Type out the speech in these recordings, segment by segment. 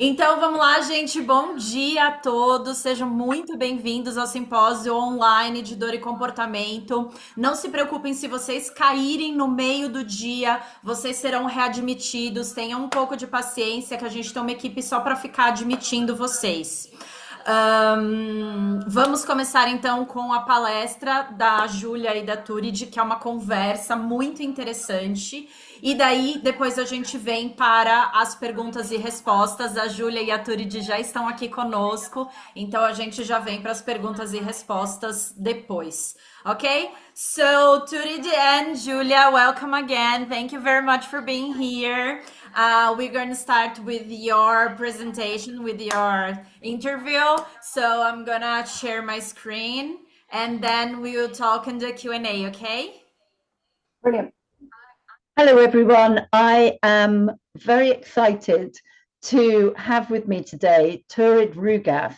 Então vamos lá, gente. Bom dia a todos. Sejam muito bem-vindos ao simpósio online de dor e comportamento. Não se preocupem se vocês caírem no meio do dia, vocês serão readmitidos. Tenham um pouco de paciência, que a gente tem uma equipe só para ficar admitindo vocês. Vamos começar então com a palestra da Júlia e da Turid, que é uma conversa muito interessante. E daí, depois a gente vem para as perguntas e respostas. A Júlia e a Turid já estão aqui conosco, então a gente já vem para as perguntas e respostas depois. Okay? So, Turid and Julia, welcome again. Thank you very much for being here. We're going to start with your presentation, with your interview. So, I'm going to share my screen and then we will talk in the Q&A, okay? Brilliant. Hello, everyone. I am very excited to have with me today Turid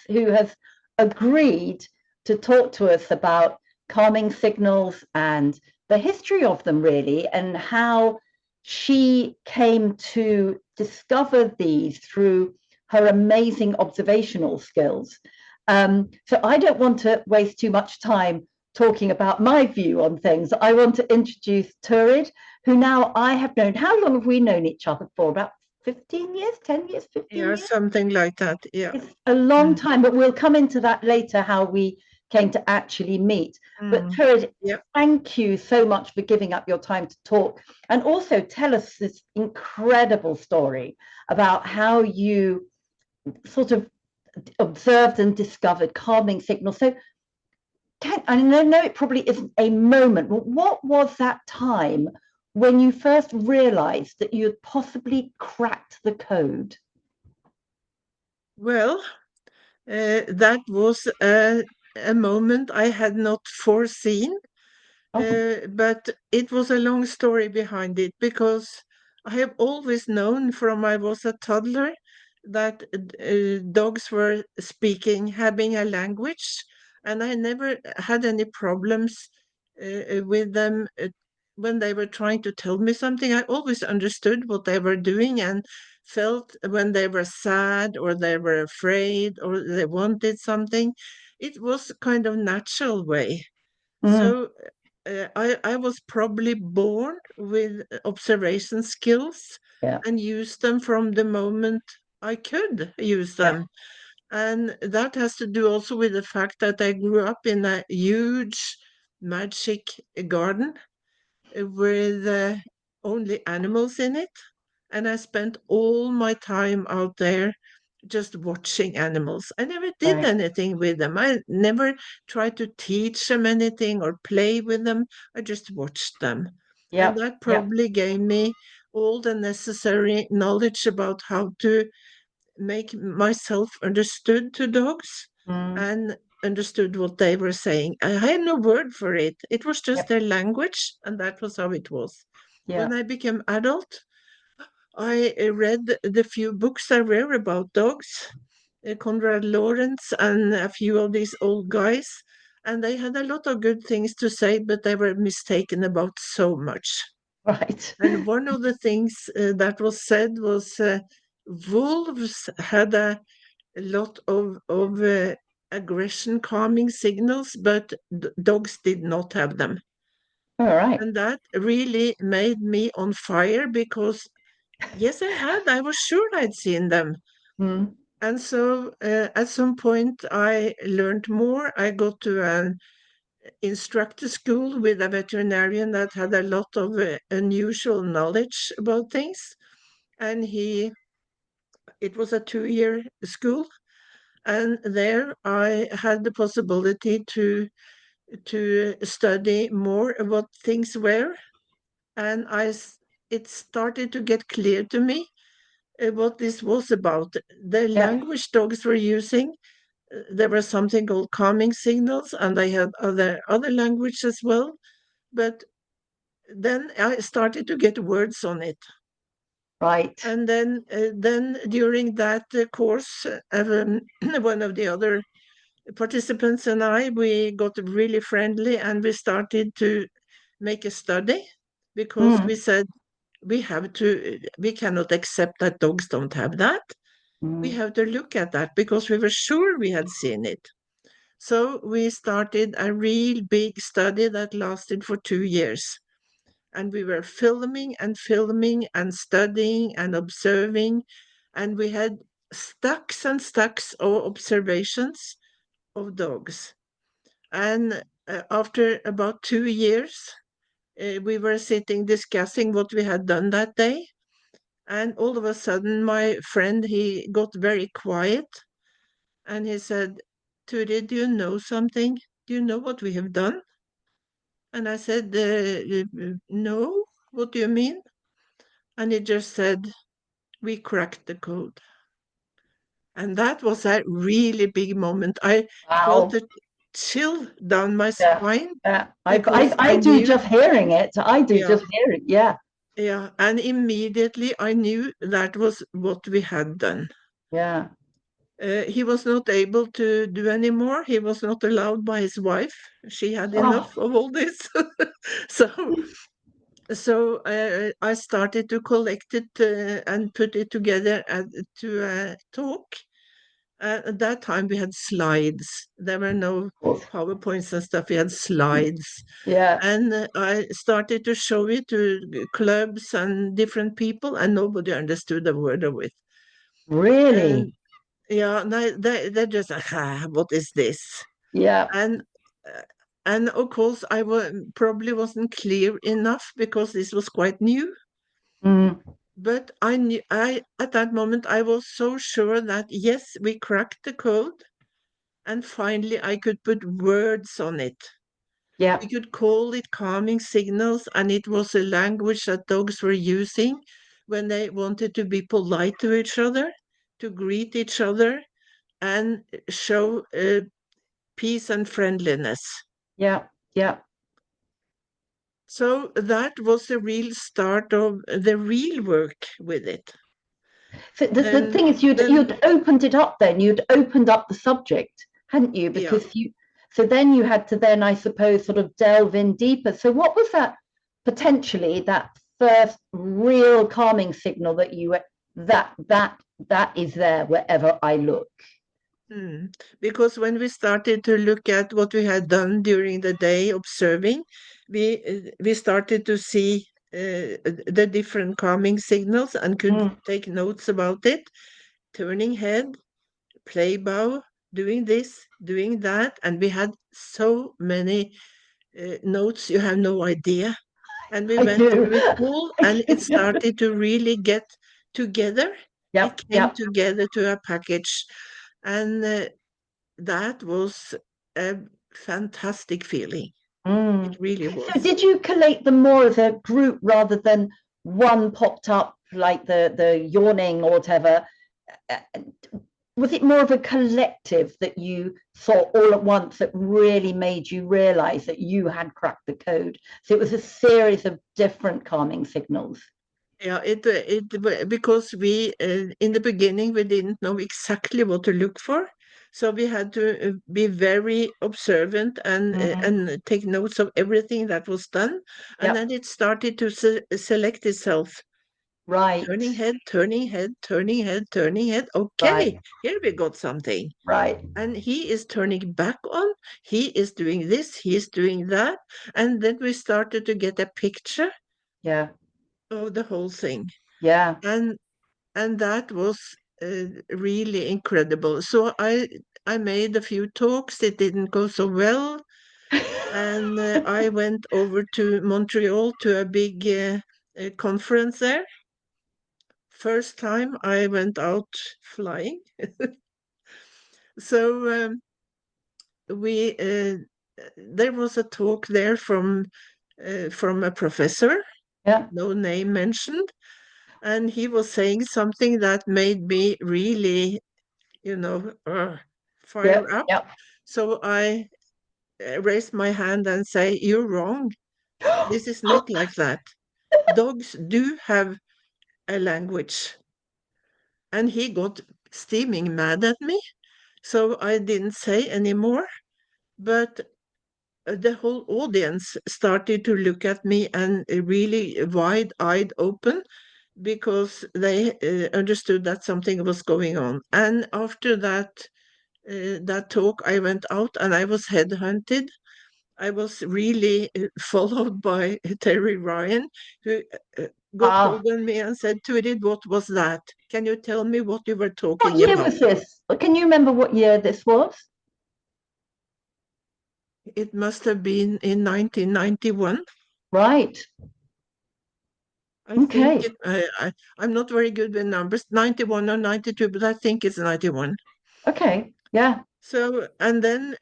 who has agreed to talk to us about calming signals and the history of them, really, and how she came to discover these through her amazing observational skills. So I don't want to waste too much time talking about my view on things. I want to introduce Turid, who now I have known. How long have we known each other for? About 15 years, 10 years, 15 years? Something like that. Yeah. It's a long time, but we'll come into that later, how we came to actually meet. But Turid, thank you so much for giving up your time to talk and also tell us this incredible story about how you sort of observed and discovered calming signals. So I know it probably isn't a moment, but what was that time when you first realized that you had possibly cracked the code? Well, that was a moment I had not foreseen, but it was a long story behind it because I have always known from I was a toddler that dogs were speaking, having a language, and I never had any problems with them when they were trying to tell me something. I always understood what they were doing and felt when they were sad or they were afraid or they wanted something. It was kind of natural way. So I was probably born with observation skills and used them from the moment I could use them. And that has to do also with the fact that I grew up in a huge magic garden with only animals in it. And I spent all my time out there just watching animals. I never did anything with them. I never tried to teach them anything or play with them. I just watched them. And that probably gave me all the necessary knowledge about how to make myself understood to dogs and understood what they were saying. I had no word for it. It was just their language, and that was how it was. When I became adult, I read the few books I read about dogs, Conrad Lawrence and a few of these old guys, and they had a lot of good things to say, but they were mistaken about so much. Right. And one of the things that was said was wolves had a lot of aggression calming signals, but dogs did not have them. All right. And that really made me on fire because yes, I was sure I'd seen them. And so at some point I learned more. I got to an instructor school with a veterinarian that had a lot of unusual knowledge about things. And it was a 2-year school. And there I had the possibility to study more what things were. And it started to get clear to me what this was about. The language dogs were using, there was something called calming signals, and they had other language as well. But then I started to get words on it. Right. And then during that course, one of the other participants and we got really friendly, and we started to make a study because we said we cannot accept that dogs don't have that. We have to look at that because we were sure we had seen it. So we started a real big study that lasted for 2 years. And we were filming and filming and studying and observing. And we had stacks and stacks of observations of dogs. And after about 2 years, we were sitting discussing what we had done that day. And all of a sudden, my friend, he got very quiet and he said, Turid, do you know something? Do you know what we have done? And I said, no, what do you mean? And he just said, we cracked the code. And that was a really big moment. I felt Wow. a chill down my Yeah. spine Yeah. because I I do knew, just hearing it. I do yeah, just hear it. Yeah. yeah. And immediately I knew that was what we had done. Yeah. He was not able to do any more. He was not allowed by his wife. She had Oh, enough of all this. so I started to collect it and put it together to talk. At that time, we had slides. There were no of course. PowerPoints and stuff. We had slides. Yeah. And I started to show it to clubs and different people, and nobody understood a word of it. And Really. yeah, they just, what is this? Yeah. And uh, and of course, probably wasn't clear enough because this was quite new. Mm. But I knew, at that moment, I was so sure that yes, we cracked the code, and finally I could put words on it. Yeah. We could call it calming signals, and it was a language that dogs were using when they wanted to be polite to each other, to greet each other, and show peace and friendliness. Yeah. Yeah. So that was the real start of the real work with it. So the Then, thing is, then, you'd opened it up. Then you'd opened up the subject, hadn't you? yeah. Because you. So then you had to then, I suppose, sort of delve in deeper. So what was that potentially that first real calming signal that you that is there wherever I look? Because when we started to look at what we had done during the day observing, we started to see the different calming signals and could Mm. take notes about it, turning head, play bow, doing this, doing that, and we had so many notes you have no idea. And we I went do. through it all, and it started to really get together. It Yep. came Yep. together to a package, and that was a fantastic feeling. It Mm. really So was. did you collate them more as a group rather than one popped up like the yawning or whatever? Uh, Was it more of a collective that you saw all at once that really made you realize that you had cracked the code? So it was a series of different calming signals. Yeah, because we in the beginning we didn't know exactly what to look for, so we had to be very observant and take notes of everything that was done, and then Yep. it started to select itself. Right. Turning head, turning head, turning head, turning head. Okay, Right. here we got something. Right. And he is turning back on, he is doing this, he is doing that. And then we started to get a picture Yeah. of the whole thing. Yeah. And and that was really incredible. So I made a few talks. It didn't go so well, and I went over to Montreal to a big conference there. First time I went out flying. So we there was a talk there from a professor, Yeah. no name mentioned, and he was saying something that made me really, fire Yep. up. Yep. So I raised my hand and say, "You're wrong. This is not like that. Dogs do have a language." And he got steaming mad at me. So I didn't say any more. But the whole audience started to look at me and really wide-eyed open because they understood that something was going on. And after that talk, I went out and I was headhunted. I was really followed by Terry Ryan, who got Ah, hold of me and said, Turid, what was that? Can you tell me what you were what talking year about? was this? Can you remember what year this was? It must have been in 1991. Right. I think Okay. I'm not very good with numbers, 91 or 92, but I think it's 91. Okay. Yeah. So, and then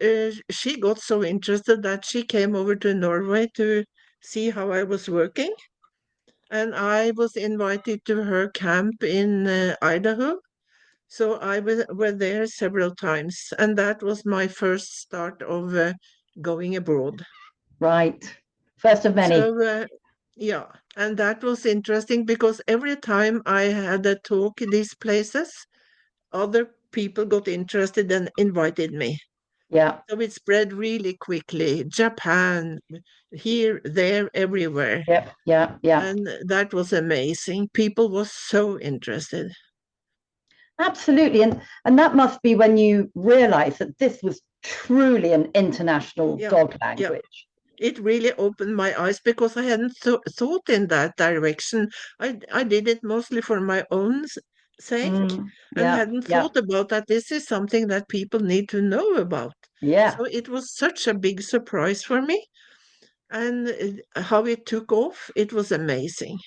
she got so interested that she came over to Norway to see how I was working. And I was invited to her camp in Idaho. So were there several times. And that was my first start of going abroad. Right. First of many. So, yeah, and that was interesting because every time I had a talk in these places, other people got interested and invited me. Yeah. So it spread really quickly. Japan, here, there, everywhere. Yep. Yeah. Yeah. And that was amazing. People were so interested. Absolutely. And that must be when you realize that this was truly an international Yeah, dog yeah. language. It really opened my eyes because I hadn't thought in that direction. I did it mostly for my own sake and Yeah. hadn't Yeah. thought about that this is something that people need to know about. Yeah. So it was such a big surprise for me. And how it took off, it was amazing.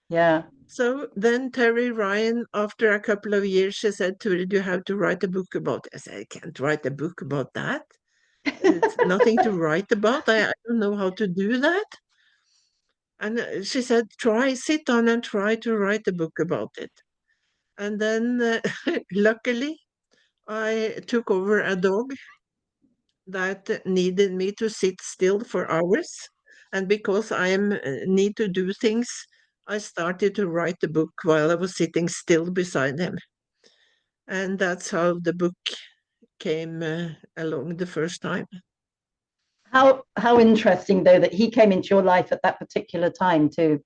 Yeah. So then Terry Ryan, after a couple of years, she said, Turid, you have to write a book about it. I said, I can't write a book about that. It's nothing to write about. I don't know how to do that. And she said, sit down and try to write a book about it. And then luckily, I took over a dog that needed me to sit still for hours. And because need to do things, I started to write the book while I was sitting still beside him. And that's how the book came along the first time. How interesting though that he came into your life at that particular time too.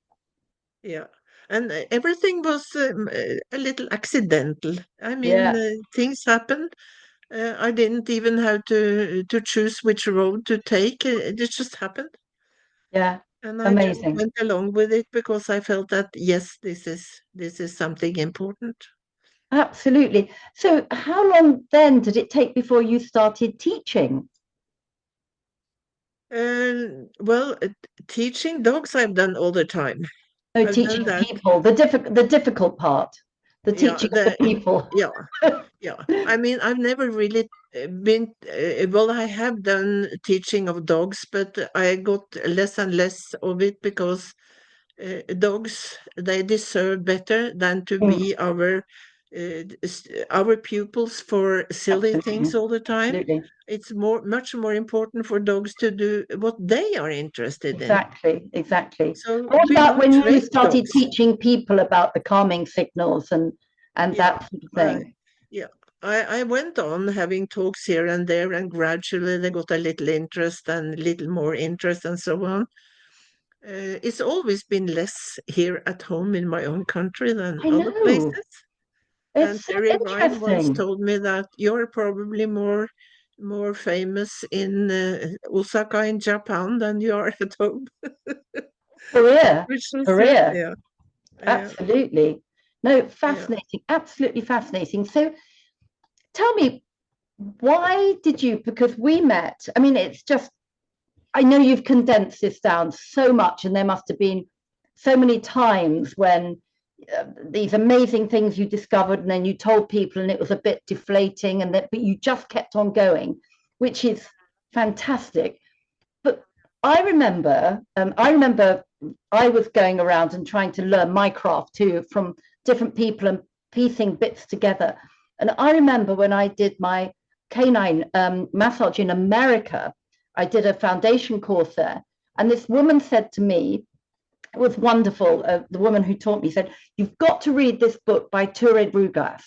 Yeah. And everything was a little accidental. I mean, Yeah. things happened. I didn't even have to choose which road to take. It just happened. Yeah. And I just Amazing. went along with it because I felt that, yes, this is something important. Absolutely. So how long then did it take before you started teaching? Well, teaching dogs I've done all the time. No, I've done teaching that. people, the difficult part, the Yeah, teaching of the people. yeah, yeah. I mean, I've never really been, well, I have done teaching of dogs, but I got less and less of it because dogs, they deserve better than to be our pupils for silly things Absolutely. all the time. Absolutely. It's much more important for dogs to do what they are interested in. Exactly. Exactly. So What we about don't when you train started dogs. teaching people about the calming signals and Yeah, that sort of I thing? yeah. I went on having talks here and there, and gradually they got a little interest and a little more interest and so on. It's always been less here at home in my own country than I other know. places. And It's so Terry Ryan once interesting. told me that you're probably more famous in Osaka in Japan than you are at home, Career. which was Career. yeah, yeah, Absolutely. No, yeah. fascinating. Absolutely fascinating. So tell me, why did you, because we met, I mean, it's just, I know you've condensed this down so much, and there must have been so many times when these amazing things you discovered, and then you told people, and it was a bit deflating, and that, but you just kept on going, which is fantastic. But I remember I was going around and trying to learn my craft too from different people and piecing bits together. And I remember when I did my canine massage in America, I did a foundation course there. And this woman said to me, it was wonderful. The woman who taught me said, "You've got to read this book by Turid Rugas,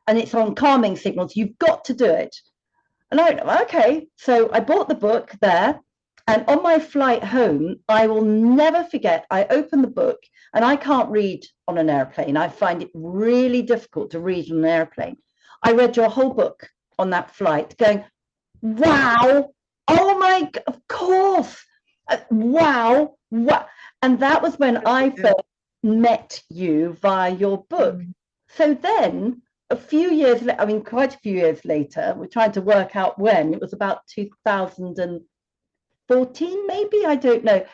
and it's on calming signals. You've got to do it." And I went, okay. So I bought the book there, And on my flight home, I will never forget, I opened the book, and I can't read on an airplane. I find it really difficult to read on an airplane. I read your whole book on that flight, going, wow, oh my, of course, wow, wow. And that was when I first met you via your book. So then a few years, I mean, quite a few years later, we're trying to work out when, it was about 2014, maybe, I don't know.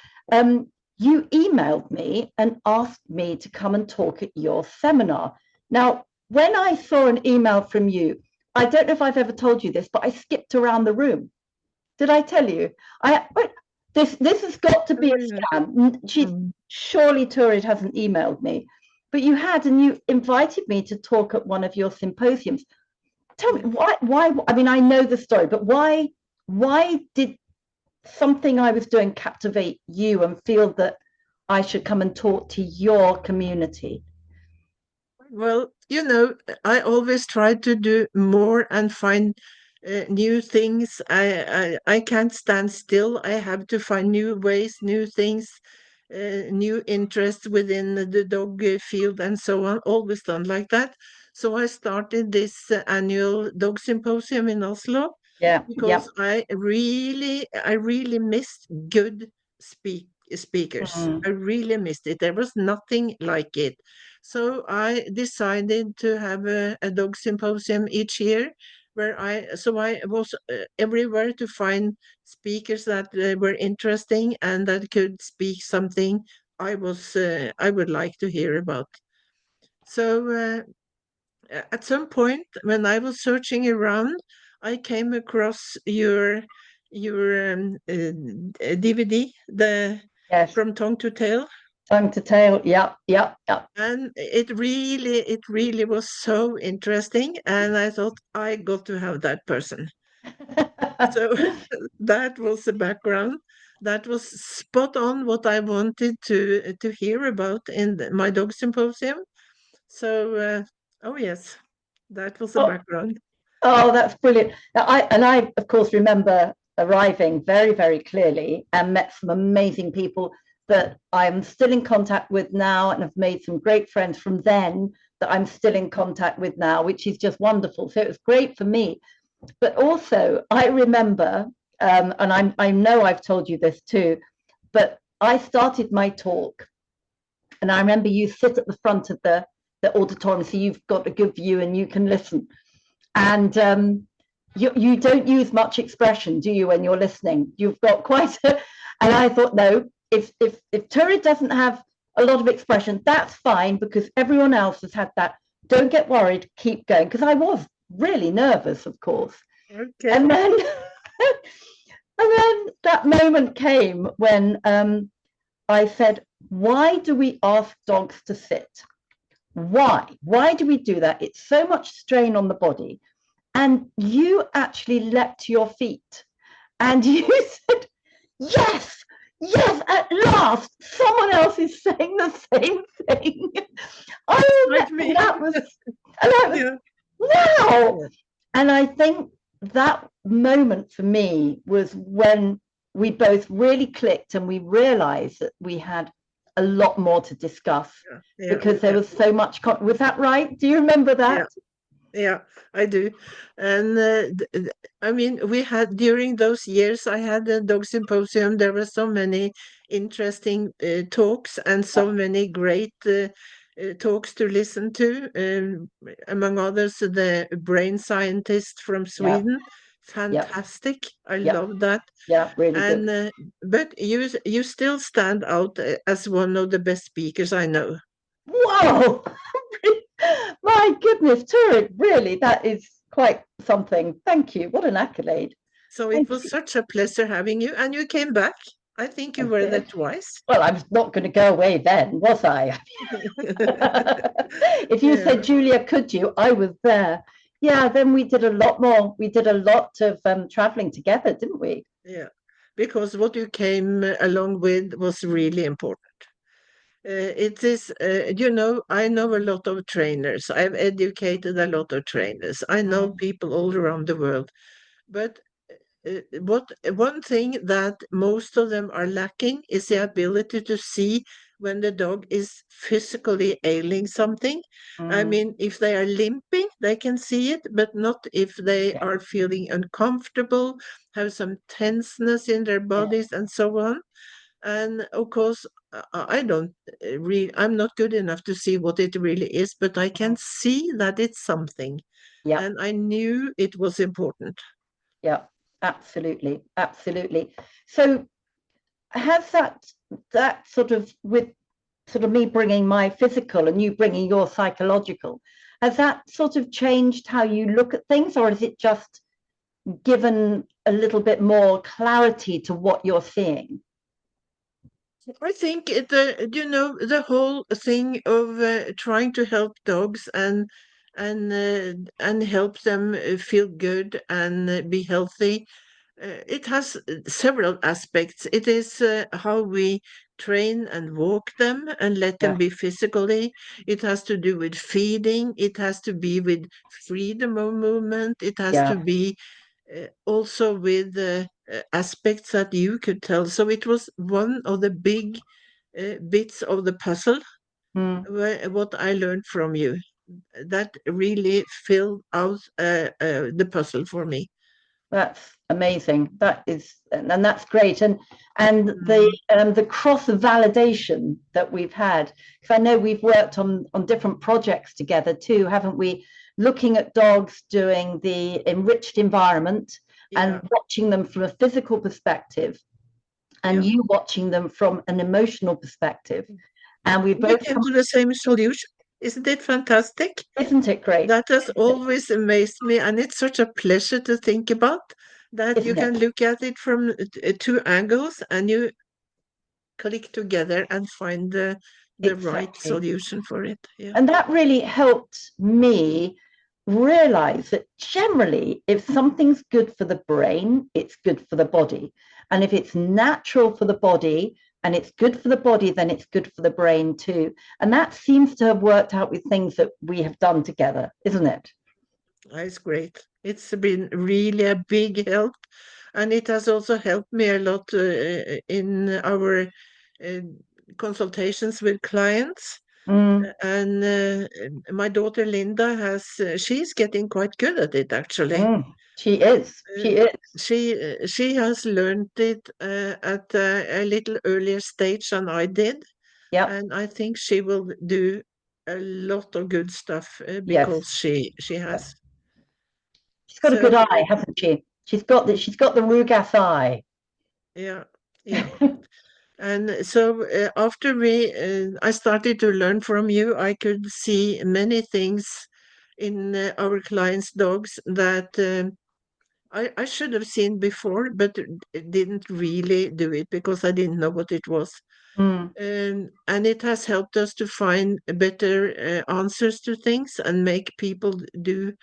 You emailed me and asked me to come and talk at your seminar. Now, when I saw an email from you, I don't know if I've ever told you this, but I skipped around the room. Did I tell you? This has got to be a scam. Surely Turid hasn't emailed me, but you had, and you invited me to talk at one of your symposiums. Tell me why? I mean, I know the story, but why did something I was doing captivate you and feel that I should come and talk to your community? Well, I always try to do more and find new things. I can't stand still. I have to find new ways, new things, new interests within the dog field and so on. Always done like that. So I started this annual dog symposium in Oslo Yeah, because I really missed good speakers. Mm. I really missed it. There was nothing like it. So I decided to have a dog symposium each year where I was everywhere to find speakers that were interesting and that could speak something I would like to hear about. So at some point when I was searching around, I came across your DVD, the Yes. From Tongue to Tail. Tongue to tail. Yep. And it really was so interesting. And I thought I got to have that person. So that was the background. That was spot on what I wanted to hear about in my dog symposium. So, oh yes, that was the Oh, background. oh, that's brilliant. Now, I of course remember arriving very, very clearly and met some amazing people that I'm still in contact with now, and have made some great friends from then that I'm still in contact with now, which is just wonderful. So it was great for me. But also, I remember, and I know I've told you this too, but I started my talk, and I remember you sit at the front of the auditorium, so you've got a good view and you can listen. And you don't use much expression, do you, when you're listening? You've got quite a, and I thought, no, if Turid doesn't have a lot of expression, that's fine, because everyone else has had that. Don't get worried, keep going. Because I was really nervous, of course. Okay. And then and then that moment came when I said, why do we ask dogs to sit? Why do we do that? It's so much strain on the body. And you actually leapt to your feet and you said, yes, yes, at last, someone else is saying the same thing. Oh, Like me. that was, Yeah. wow. And I think that moment for me was when we both really clicked and we realized that we had a lot more to discuss, Yeah. because there was so much. Was that right? Do you remember that? Yeah, I do. And I mean, we had during those years, I had a dog symposium. There were so many interesting talks and so many great talks to listen to. Among others, the brain scientist from Yeah, Sweden. yeah, Fantastic. I yeah, love that. yeah, really And good. but you still stand out as one of the best speakers I know. Whoa! My goodness, Turid, really, that is quite something. Thank you. What an accolade. So it Thank was you. such a pleasure having you, and you came back. I think I you were there did. twice. Well, I was not going to go away then, was I? If you Yeah, said, Julia, could you? I was there. Yeah, then we did a lot more. We did a lot of traveling together, didn't we? yeah. Because what you came along with was really important. It is, I know a lot of trainers. I've educated a lot of trainers. I know people all around the world. But one thing that most of them are lacking is the ability to see when the dog is physically ailing something. I Mm, mean, if they are limping, they can see it, but not if they yeah, are feeling uncomfortable, have some tenseness in their yeah, bodies, and so on. And of course, I don't I'm not good enough to see what it really is, but I can mm, see that it's something. yeah, And I knew it was important. yeah, absolutely, absolutely. So has that sort of with sort of me bringing my physical and you bringing your psychological, has that sort of changed how you look at things, or is it just given a little bit more clarity to what you're seeing? I think the whole thing of trying to help dogs and help them feel good and be healthy. It has several aspects. It is how we train and walk them and let them Yeah, be physically. It has to do with feeding. It has to be with freedom of movement. It has yeah, to be also with aspects that you could tell. So it was one of the big bits of the puzzle, mm, what I learned from you. That really filled out the puzzle for me. that's amazing. That is, and that's great. And Mm, the cross validation that we've had, because I know we've worked on different projects together too, haven't we? Looking at dogs doing the enriched environment yeah, and watching them from a physical perspective, and yeah. you watching them from an emotional perspective. And we We both came come, to the same solution. Isn't it fantastic? isn't it great? That has always amazed me, and it's such a pleasure to think about that you Isn't can it? look at it from two angles and you click together and find the right Exactly. solution for it. Yeah. And that really helped me realize that generally, if something's good for the brain, it's good for the body. And if it's natural for the body and it's good for the body, then it's good for the brain too. And that seems to have worked out with things that we have done together, isn't it? It's great. It's been really a big help, and it has also helped me a lot in our uh, consultations with clients. Mm, And my daughter Linda she's getting quite good at it actually. she is. Uh, She is. she has learned it at a little earlier stage than I did, Yep. and I think she will do a lot of good stuff Yes. because she Yep. has. She's got a good So eye, hasn't she? She's got the Rugas eye. yeah, yeah. And so after I started to learn from you, I could see many things in our clients' dogs that I should have seen before, but didn't really do it because I didn't know what it was. Mm, And it has helped us to find better answers to things and make people do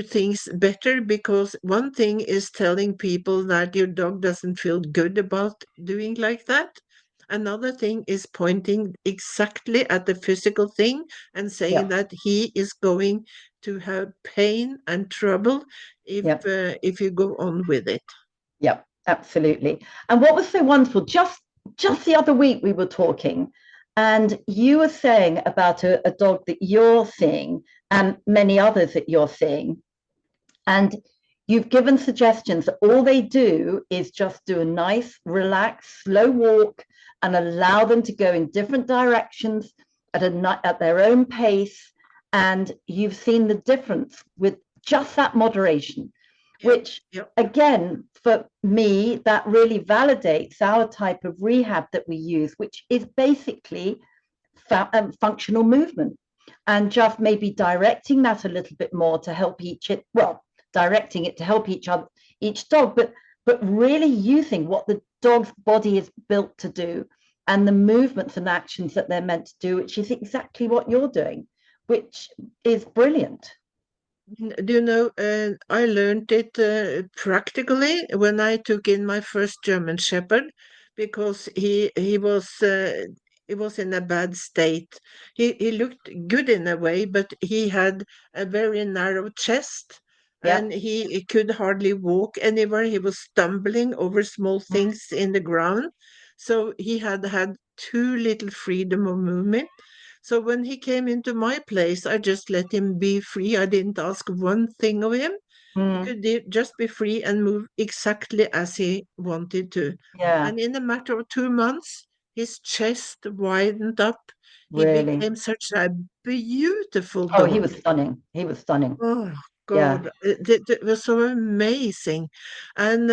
things better, because one thing is telling people that your dog doesn't feel good about doing like that. Another thing is pointing exactly at the physical thing and saying yeah. that he is going to have pain and trouble Yeah. if you go on with it. Yeah, absolutely. And what was so wonderful, just the other week we were talking, and you were saying about a dog that you're seeing and many others that you're seeing. And you've given suggestions that all they do is just do a nice, relaxed, slow walk and allow them to go in different directions at their own pace. And you've seen the difference with just that moderation, Yep, which yep, again, for me, that really validates our type of rehab that we use, which is basically functional movement, and just maybe directing that a little bit more to help directing it to help each dog, but really using what the dog's body is built to do and the movements and actions that they're meant to do, which is exactly what you're doing, which is brilliant. Do you know, I learned it practically when I took in my first German Shepherd, because he was in a bad state. He looked good in a way, but he had a very narrow chest, Yeah. and he could hardly walk anywhere. He was stumbling over small Mm. things in the ground. So he had had too little freedom of movement. So when he came into my place, I just let him be free. I didn't ask one thing of him. He Mm. could just be free and move exactly as he wanted to. Yeah. And in a matter of 2 months, his chest widened up. He Really. became such a beautiful Oh, he dog. was stunning. He was stunning. Oh Yeah. God, it was so amazing. And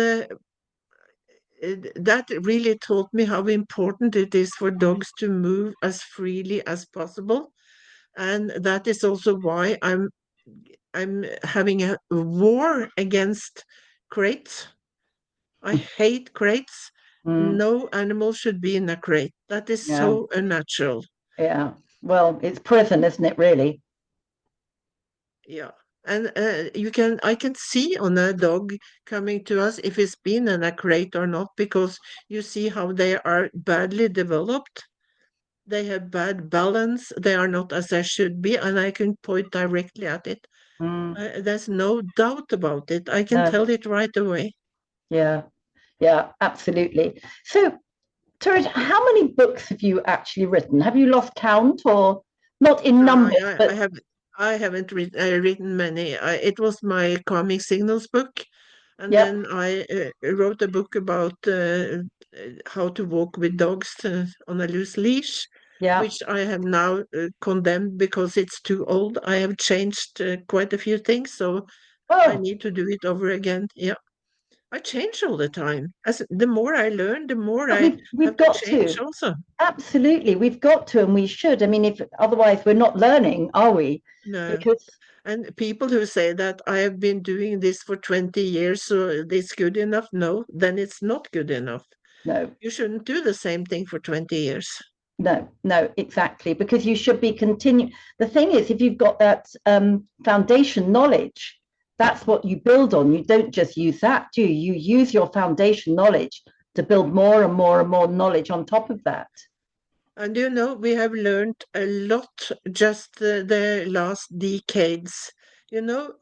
that really taught me how important it is for Mm. dogs to move as freely as possible. And that is also why I'm having a war against crates. I hate crates. Mm. No animal should be in a crate. That is Yeah. so unnatural. Yeah. Well, it's prison, isn't it, really? Yeah. And I can see on a dog coming to us if it's been in a crate or not, because you see how they are badly developed. They have bad balance. They are not as they should be, and I can point directly at it. Mm. There's no doubt about it. I can No. tell it right away. Yeah. Yeah, absolutely. So, Turid, how many books have you actually written? Have you lost count or not in No, numbers, but I haven't written many. It was my Calming Signals book, and yep, then I wrote a book about how to walk with dogs on a loose leash, yeah. which I have now condemned because it's too old. I have changed quite a few things, so I Oh, need to do it over again. Yeah, I change all the time. As the more I learn, the more but I we've have to got change to. also. Absolutely, we've got to, and we should. I mean, if otherwise we're not learning, are we? No. Because And people who say that I have been doing this for 20 years, so it's good enough, no, then it's not good enough. no, You shouldn't do the same thing for 20 years. no, no, exactly. Because you should be continue. The thing is, if you've got that foundation knowledge, that's what you build on. You don't just use that, do you? You use your foundation knowledge to build more and more and more knowledge on top of that. And we have learned a lot just the last decades.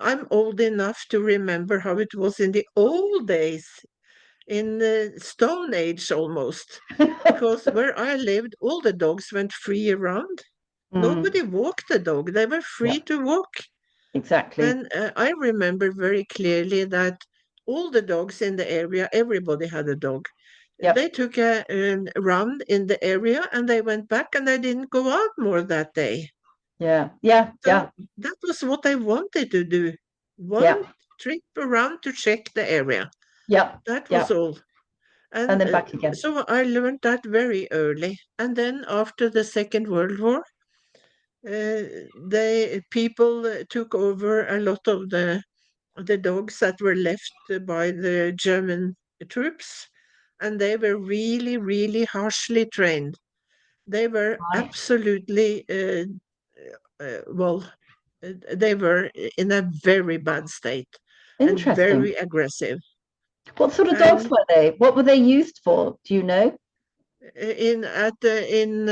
I'm old enough to remember how it was in the old days, in the Stone Age almost, because where I lived, all the dogs went free around. Mm, Nobody walked the dog, they were free yeah, to walk. exactly. And I remember very clearly that all the dogs in the area, everybody had a dog. Yep. They took a round in the area and they went back and they didn't go out more that day. Yeah. Yeah. Yeah. So that was what I wanted to do. Yeah. One trip around to check the area. Yep. That was Yep. all. And And then back again. so I learned that very early. And then after the Second World War, they people took over a lot of the dogs that were left by the German troops, and they were really, really harshly trained. They were Right. absolutely, well, they were in a very bad state and Interesting. very aggressive. What sort of dogs And were they? What were they used for? Do you know? in at the in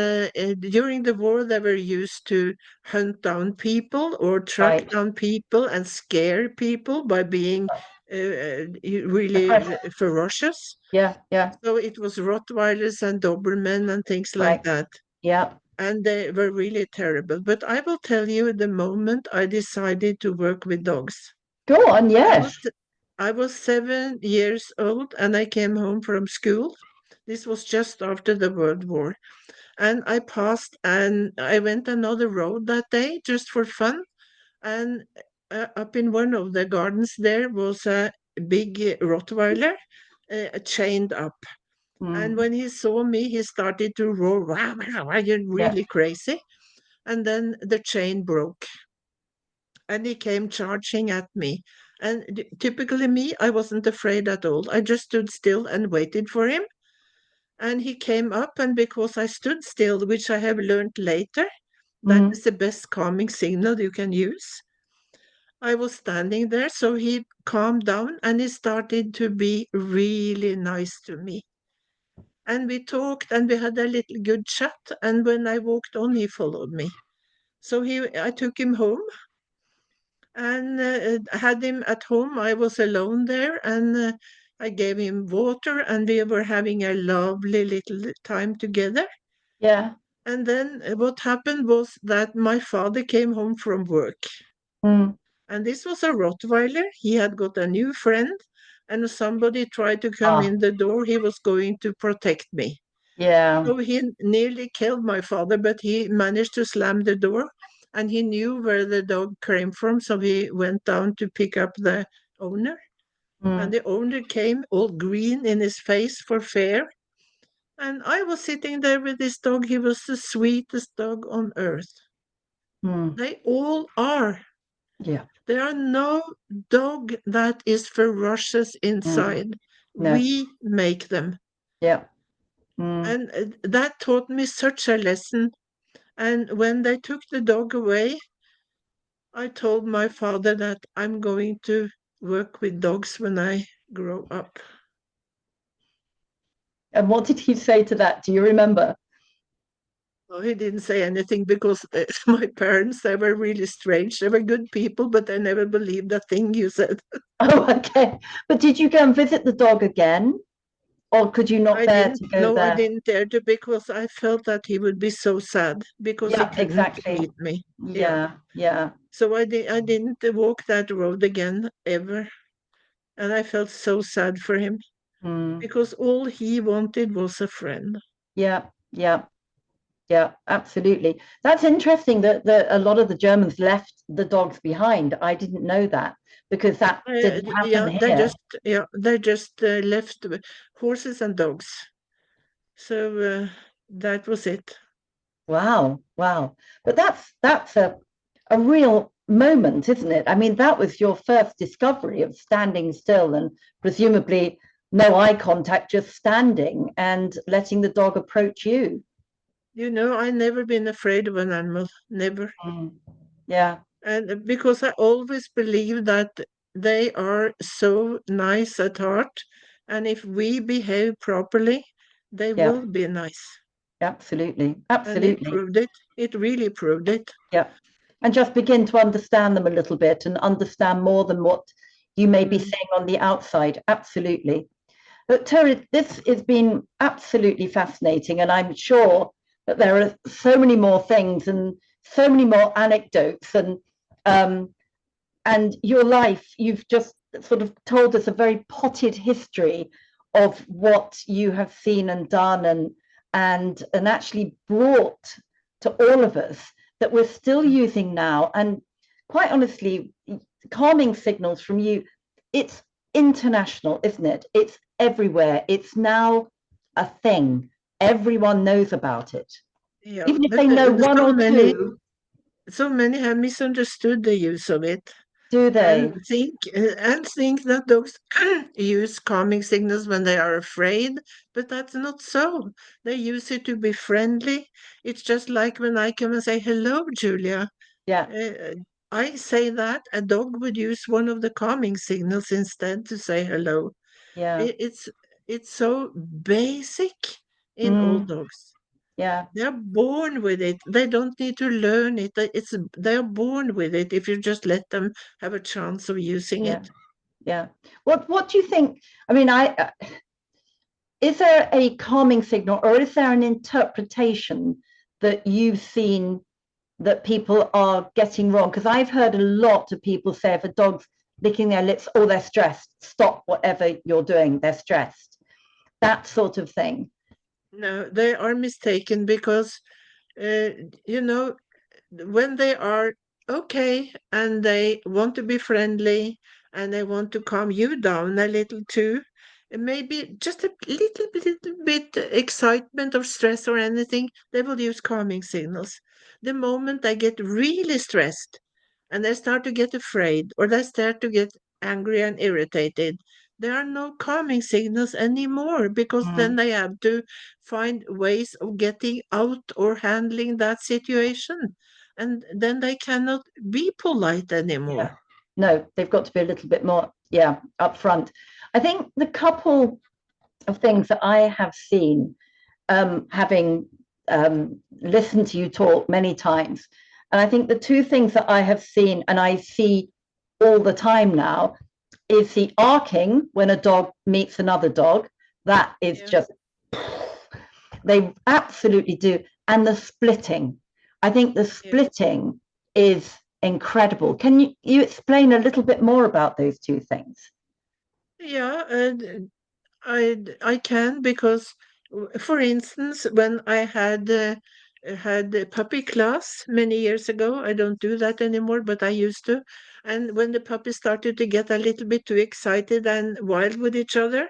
during the war, they were used to hunt down people or track Right. down people and scare people by being really Aggressive. ferocious. Yeah. Yeah. So it was Rottweilers and Doberman and things like Right. that. Yeah. And they were really terrible. But I will tell you the moment I decided to work with dogs. Go on. I Yes. was I was 7 years old and I came home from school. This was just after the World War. And I passed and I went another road that day just for fun. And up in one of the gardens there was a big Rottweiler chained up. And Mm, when he saw me, he started to roar, wow, wow, wow, you're yeah. really crazy. And then the chain broke and he came charging at me. And typically me, I wasn't afraid at all. I just stood still and waited for him. And he came up, and because I stood still, which I have learned later, that Mm, is the best calming signal you can use. I was standing there, so he calmed down and he started to be really nice to me. And we talked and we had a little good chat. And when I walked on, he followed me. So I took him home and had him at home. I was alone there, and I gave him water, and we were having a lovely little time together. Yeah. And then what happened was that my father came home from work, Mm. and this was a Rottweiler. He had got a new friend, and somebody tried to come Ah, in the door. He was going to protect me. yeah. So he nearly killed my father, but he managed to slam the door, and he knew where the dog came from, so he went down to pick up the owner. And Mm. the owner came all green in his face for fear. And I was sitting there with this dog. He was the sweetest dog on earth. Mm. They all are. Yeah. There are no dog that is ferocious Mm. inside. No. We make them. Yeah. Mm. And that taught me such a lesson. And when they took the dog away, I told my father that I'm going to work with dogs when I grow up. And what did he say to that? Do you remember? Oh, he didn't say anything because my parents, they were really strange. They were good people, but they never believed a thing you said. Oh, okay. But did you go and visit the dog again? Or could you not I bear didn't, to go no, I there? didn't dare to because I felt that he would be so sad because he Yeah, couldn't exactly. meet me. Yeah. Yeah, yeah. So I didn't walk that road again ever. And I felt so sad for him Mm. because all he wanted was a friend. Yeah, yeah, yeah, absolutely. That's interesting that a lot of the Germans left the dogs behind. I didn't know that because that didn't happen here. Yeah, they just left horses and dogs. So that was it. Wow, wow. But that's a real moment, isn't it? I mean, that was your first discovery of standing still and presumably no eye contact, just standing and letting the dog approach you. You know, I never been afraid of an animal, never. Mm. Yeah, And because I always believe that they are so nice at heart, and if we behave properly, they yeah, will be nice. absolutely, And it absolutely. proved it. It really proved it. Yeah. And just begin to understand them a little bit and understand more than what you may be Mm. seeing on the outside. Absolutely. But Turid, this has been absolutely fascinating. And I'm sure that there are so many more things and so many more anecdotes um, and your life, you've just sort of told us a very potted history of what you have seen and done and actually brought to all of us that we're still Mm. using now. And quite honestly, calming signals from you, it's international, isn't it? It's everywhere. It's now a thing. Everyone knows about it. Yeah, Even if but they know one or two, so many have misunderstood the use of it. do they? And think that dogs use calming signals when they are afraid, but that's not so. They use it to be friendly. It's just like when I come and say hello, Julia. Yeah, uh, I say that a dog would use one of the calming signals instead to say hello. yeah. It's so basic in all Mm, dogs. yeah. They're born with it. They don't need to learn it. They're born with it if you just let them have a chance of using Yeah, it. yeah. What do you think? I mean, is there a calming signal, or is there an interpretation that you've seen that people are getting wrong? Because I've heard a lot of people say if a dog's licking their lips, oh, they're stressed. Stop whatever you're doing. They're stressed. That sort of thing. No, they are mistaken because, uh, you know, when they are okay and they want to be friendly and they want to calm you down a little too, maybe just a little bit excitement or stress or anything, they will use calming signals. The moment they get really stressed and they start to get afraid or they start to get angry and irritated, there are no calming signals anymore because then Mm, they have to find ways of getting out or handling that situation. And then they cannot be polite anymore. yeah. No, they've got to be a little bit more, yeah, upfront. I think the couple of things that I have seen having listened to you talk many times. And I think the two things that I have seen and I see all the time now is the arcing when a dog meets another dog. That is just, they absolutely do. And the splitting. I think the splitting is incredible. Can you explain a little bit more about those two things? Yeah, I can, because, for instance, when I had a puppy class many years ago, I don't do that anymore, but I used to. And when the puppies started to get a little bit too excited and wild with each other,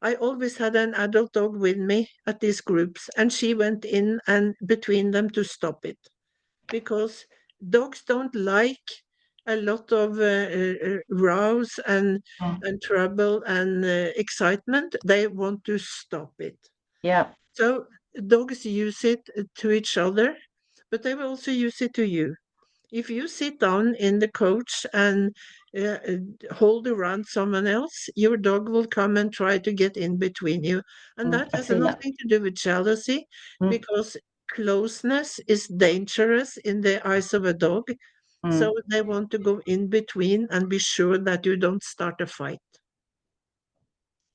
I always had an adult dog with me at these groups, and she went in and between them to stop it, because dogs don't like a lot of rows and trouble and excitement. They want to stop it. Yeah. So dogs use it to each other, but they will also use it to you. If you sit down in the coach and hold around someone else, your dog will come and try to get in between you. And that I've has seen that. nothing to do with jealousy, Mm, because closeness is dangerous in the eyes of a dog. mm. So they want to go in between and be sure that you don't start a fight.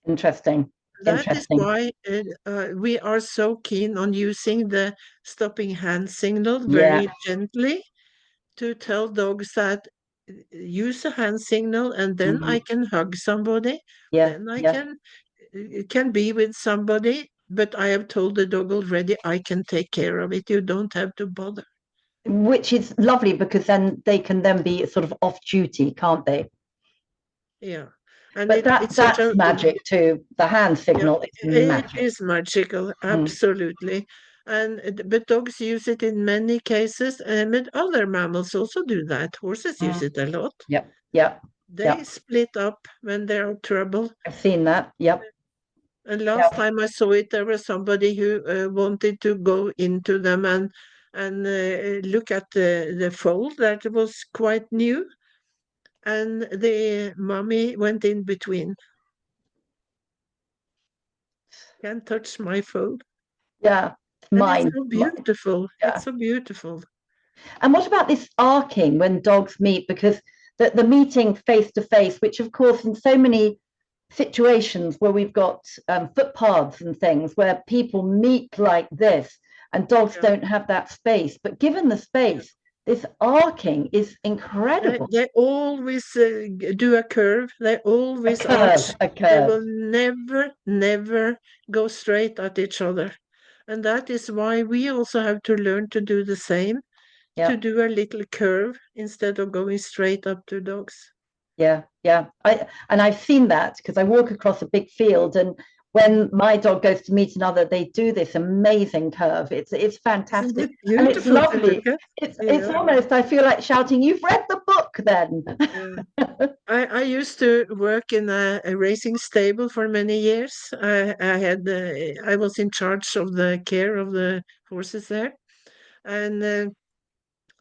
Interesting. That is Interesting. why we are so keen on using the stopping hand signal Yeah. very gently, to tell dogs that use a hand signal, and then I Mhm. can hug somebody, Yeah. then I Yeah. can be with somebody, but I have told the dog already, I can take care of it. You don't have to bother. Which is lovely because then they can then be sort of off duty, can't they? Yeah. And But it's such that's a magic too. The hand yeah, signal is it magic. is magical, Mm, absolutely. And but dogs use it in many cases, but other mammals also do that. Horses use mm. it a lot. Yep. Yep. They Yep. split up when they're in trouble. I've seen that. Yep. And last Yep. time I saw it, there was somebody who wanted to go into them and look at the fold that was quite new, and the mommy went in between. Can't touch my fold, Yeah. and it's Mine. so beautiful. Yeah. It's so beautiful. And what about this arcing when dogs meet? Because the meeting face to face, which of course in so many situations where we've got footpaths and things where people meet like this and dogs Yeah. don't have that space. But given the space, this arcing is incredible. They always do a curve. They A always curve, arch. a They curve. will never go straight at each other. And that is why we also have to learn to do the same, to Yeah, do a little curve instead of going straight up to dogs. yeah, yeah. I've seen that because I walk across a big field, and when my dog goes to meet another, they do this amazing curve. It's Isn't fantastic it and it's beautiful to look lovely. at? It's Yeah, almost I feel like shouting, "You've read the book, then." yeah. I used to work in a racing stable for many years. I was in charge of the care of the horses there, and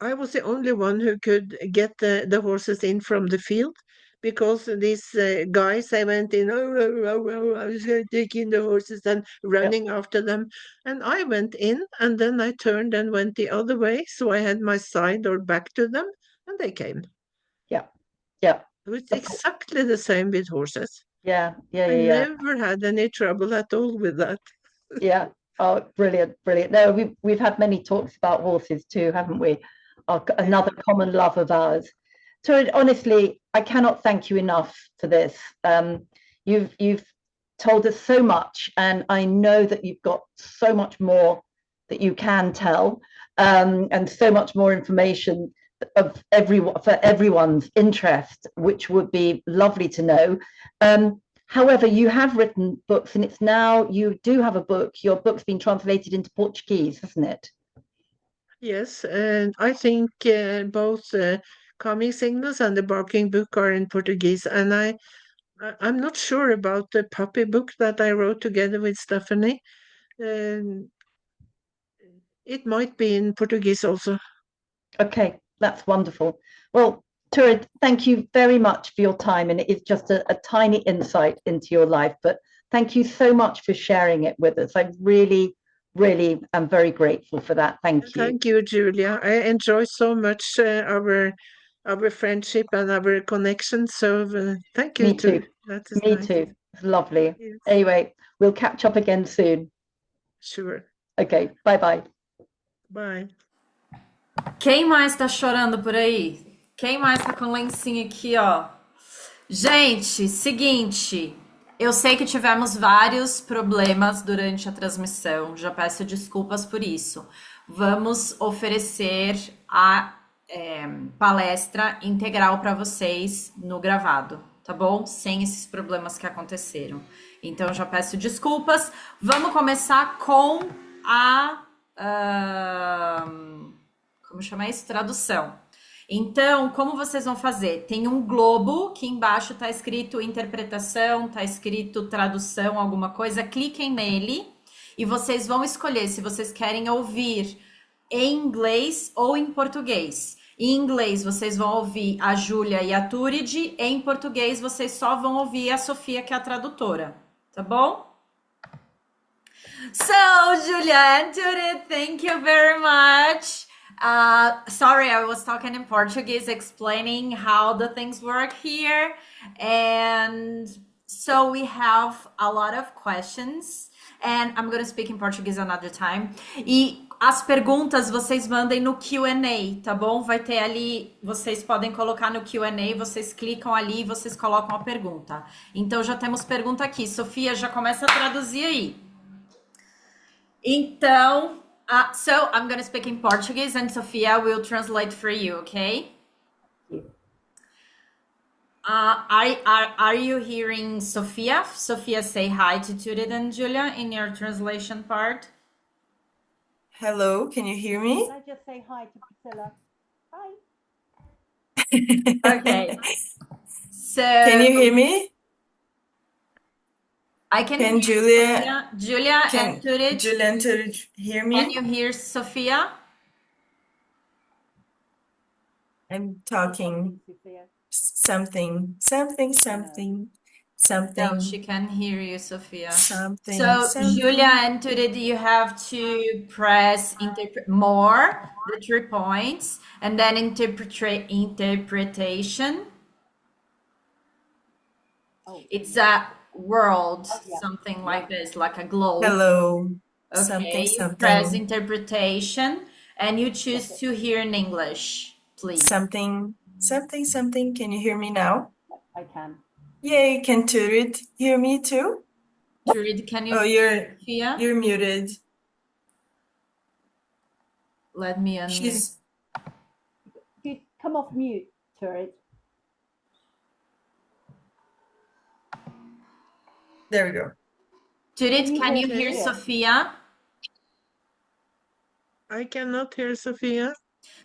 I was the only one who could get the horses in from the field, because these guys, they went in, oh, oh, oh, oh, I was going to take in the horses and Yep, running after them. And I went in, and then I turned and went the other way. So I had my side or back to them, and they came. yep, yep. It's Of course. exactly the same with horses. Yeah, yeah, I yeah, yeah. never had any trouble at all with that. Yeah. Oh, brilliant, brilliant. No, we've had many talks about horses too, haven't we? Yeah. Another common love of ours. So honestly, I cannot thank you enough for this. You've told us so much, and I know that you've got so much more that you can tell, and so much more information of everyone for everyone's interest, which would be lovely to know. However, you have written books, and it's now you do have a book. Your book's been translated into Portuguese, hasn't it? Yes, and I think both Calming Signals and the Barking Book are in Portuguese. And I'm not sure about the puppy book that I wrote together with Stephanie. Um, it might be in Portuguese also. Okay, that's wonderful. Well, Turid, thank you very much for your time, and it is just a tiny insight into your life, but thank you so much for sharing it with us. I really, really am very grateful for that. Thank you. Thank you, Julia. I enjoy so much our our friendship and our connection. So thank you Me too. too. That is Me nice. too. It's lovely. Yes, Anyway, we'll catch up again soon. sure. Okay, bye bye. Bye. Quem mais tá chorando por aí? Quem mais tá com lencinho aqui, ó? Gente, seguinte, eu sei que tivemos vários problemas durante a transmissão, já peço desculpas por isso. Vamos oferecer a palestra integral para vocês no gravado, tá bom? Sem esses problemas que aconteceram. Então, já peço desculpas. Vamos começar com a. Como chama isso? Tradução. Então, como vocês vão fazer? Tem um globo que embaixo está escrito interpretação, está escrito tradução, alguma coisa. Cliquem nele e vocês vão escolher se vocês querem ouvir em inglês ou em português. Em inglês, vocês vão ouvir a Júlia e a Turid. Em português, vocês só vão ouvir a Sofia, que é a tradutora. Tá bom? So, Julia and Turid, thank you very much. Sorry, I was talking in Portuguese, explaining how the things work here. And so we have a lot of questions. And I'm going to speak in Portuguese another time. E as perguntas vocês mandem no Q&A, tá bom? Vai ter ali, vocês podem colocar no Q&A, vocês clicam ali e vocês colocam a pergunta. Então já temos pergunta aqui. Sofia, já começa a traduzir aí. Então, so I'm going to speak in Portuguese and Sofia will translate for you, okay? Are you hearing Sofia? Sofia, say hi to Turid and Julia in your translation part. Hello, can you hear me? Can I just say hi to Priscilla? Hi. Okay. So Can you hear me? I can Can hear Julia, Julia can and Turid. Julia and Turid hear me? Can you hear Sofia? I'm talking Sophia. something. No, she can hear you, Sofia. Something. So, Julia and Turid, you have to press more, the 3 points, and then interpretation. Oh. It's a world, yeah. something like this, like a globe. Hello. Okay, Something. you press interpretation, and you choose to hear in English, please. Something. Can you hear me now? I can. Yay, can Turid hear me too? Turid, can you Oh, hear? you're muted. Let me unmute. You come off mute, Turid. There we go. Turid, can you hear Sofia? I cannot hear Sophia.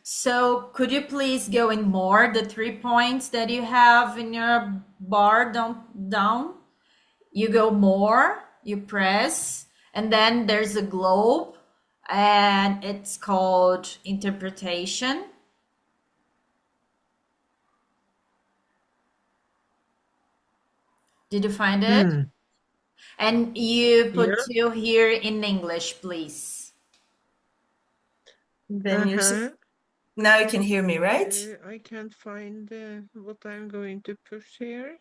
So could you please go in more, the 3 points that you have in your bar down? You go more, you press, and then there's a globe, and it's called interpretation. Did you find it? And you put to here in English, please. Then now you can hear me, right? I can't find what I'm going to push here.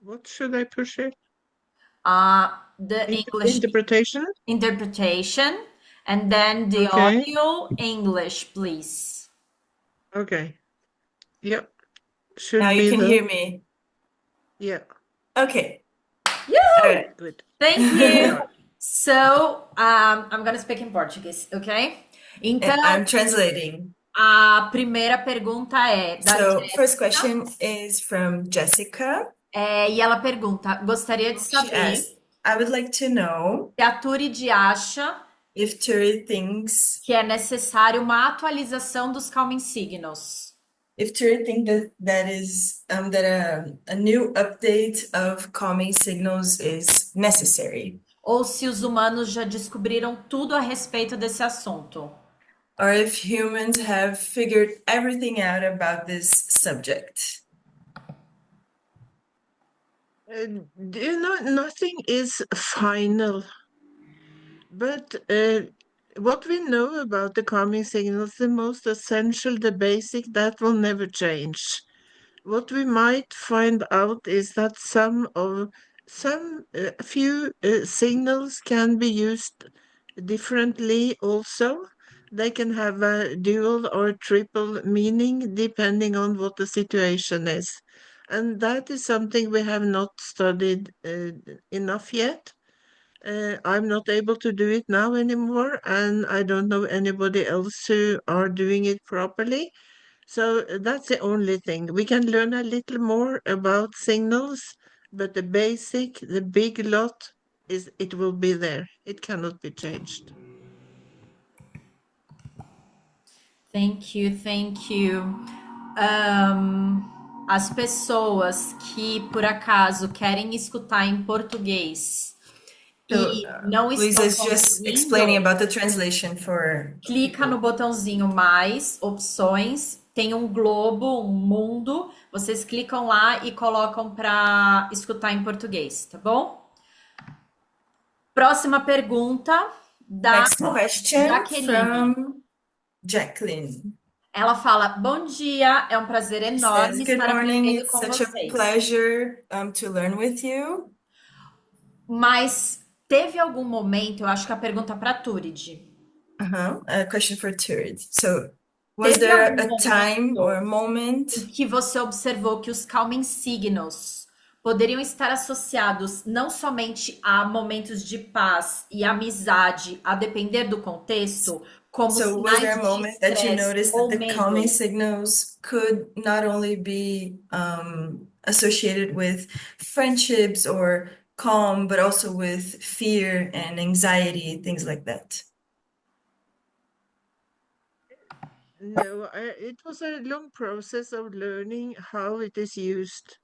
What should I push here? The English interpretation, and then the audio English, please. Okay. Yep. Should now be you can hear me. Yeah. Okay. Yeah. Right. Good. Thank you. So, I'm gonna speak in Portuguese, okay? Então, I'm translating. A primeira pergunta é da So, first question is from Jessica. E ela pergunta, gostaria de saber I would like to know se a Turid acha if Turid thinks que é necessário uma atualização dos calming signos. If Turid thinks that a new update of calming signals is necessary. Ou se os humanos já descobriram tudo a respeito desse assunto. Or if humans have figured everything out about this subject. You know, nothing is final, but What we know about the calming signals, the most essential, the basic, that will never change. What we might find out is that a few signals can be used differently also. They can have a dual or triple meaning depending on what the situation is. And that is something we have not studied enough yet. I'm not able to do it now anymore, and I don't know anybody else who are doing it properly. So that's the only thing. We can learn a little more about signals, but the basic, the big lot is it will be there. It cannot be changed. Thank you, thank you. As pessoas que por acaso querem escutar em português So, e não Luisa estão is just explaining conseguindo, about the translation for clica no people. botãozinho mais opções, tem um globo, um mundo, vocês clicam lá e colocam para escutar em português, tá bom? Próxima pergunta da Next question Jaqueline. from Jacqueline. Ela fala: Bom dia, é um prazer Says, enorme good estar morning, aprendendo it's com such a vocês. pleasure to learn with you. Mas teve algum momento, eu acho que a pergunta para Turid. A question for Turid. So, was Teve there algum a time or a momento moment em que você observou que os calming signals poderiam estar associados não somente a momentos de paz e amizade, a depender do contexto, como So was there sinais a de moment that you estresse noticed that ou the calming medo? signals could not only be associated with friendships or calm, but also with fear and anxiety, things like that? No, it was a long process of learning how it is used.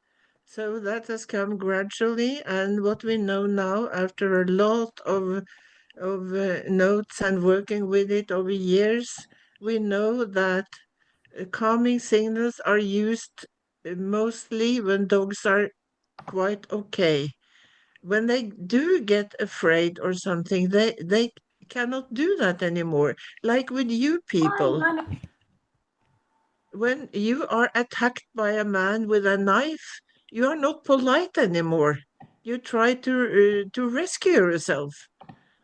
So that has come gradually, and what we know now after a lot of notes and working with it over years, we know that calming signals are used mostly when dogs are quite okay. When they do get afraid or something, they cannot do that anymore. Like with you people, when you are attacked by a man with a knife, you are not polite anymore. You try to rescue yourself.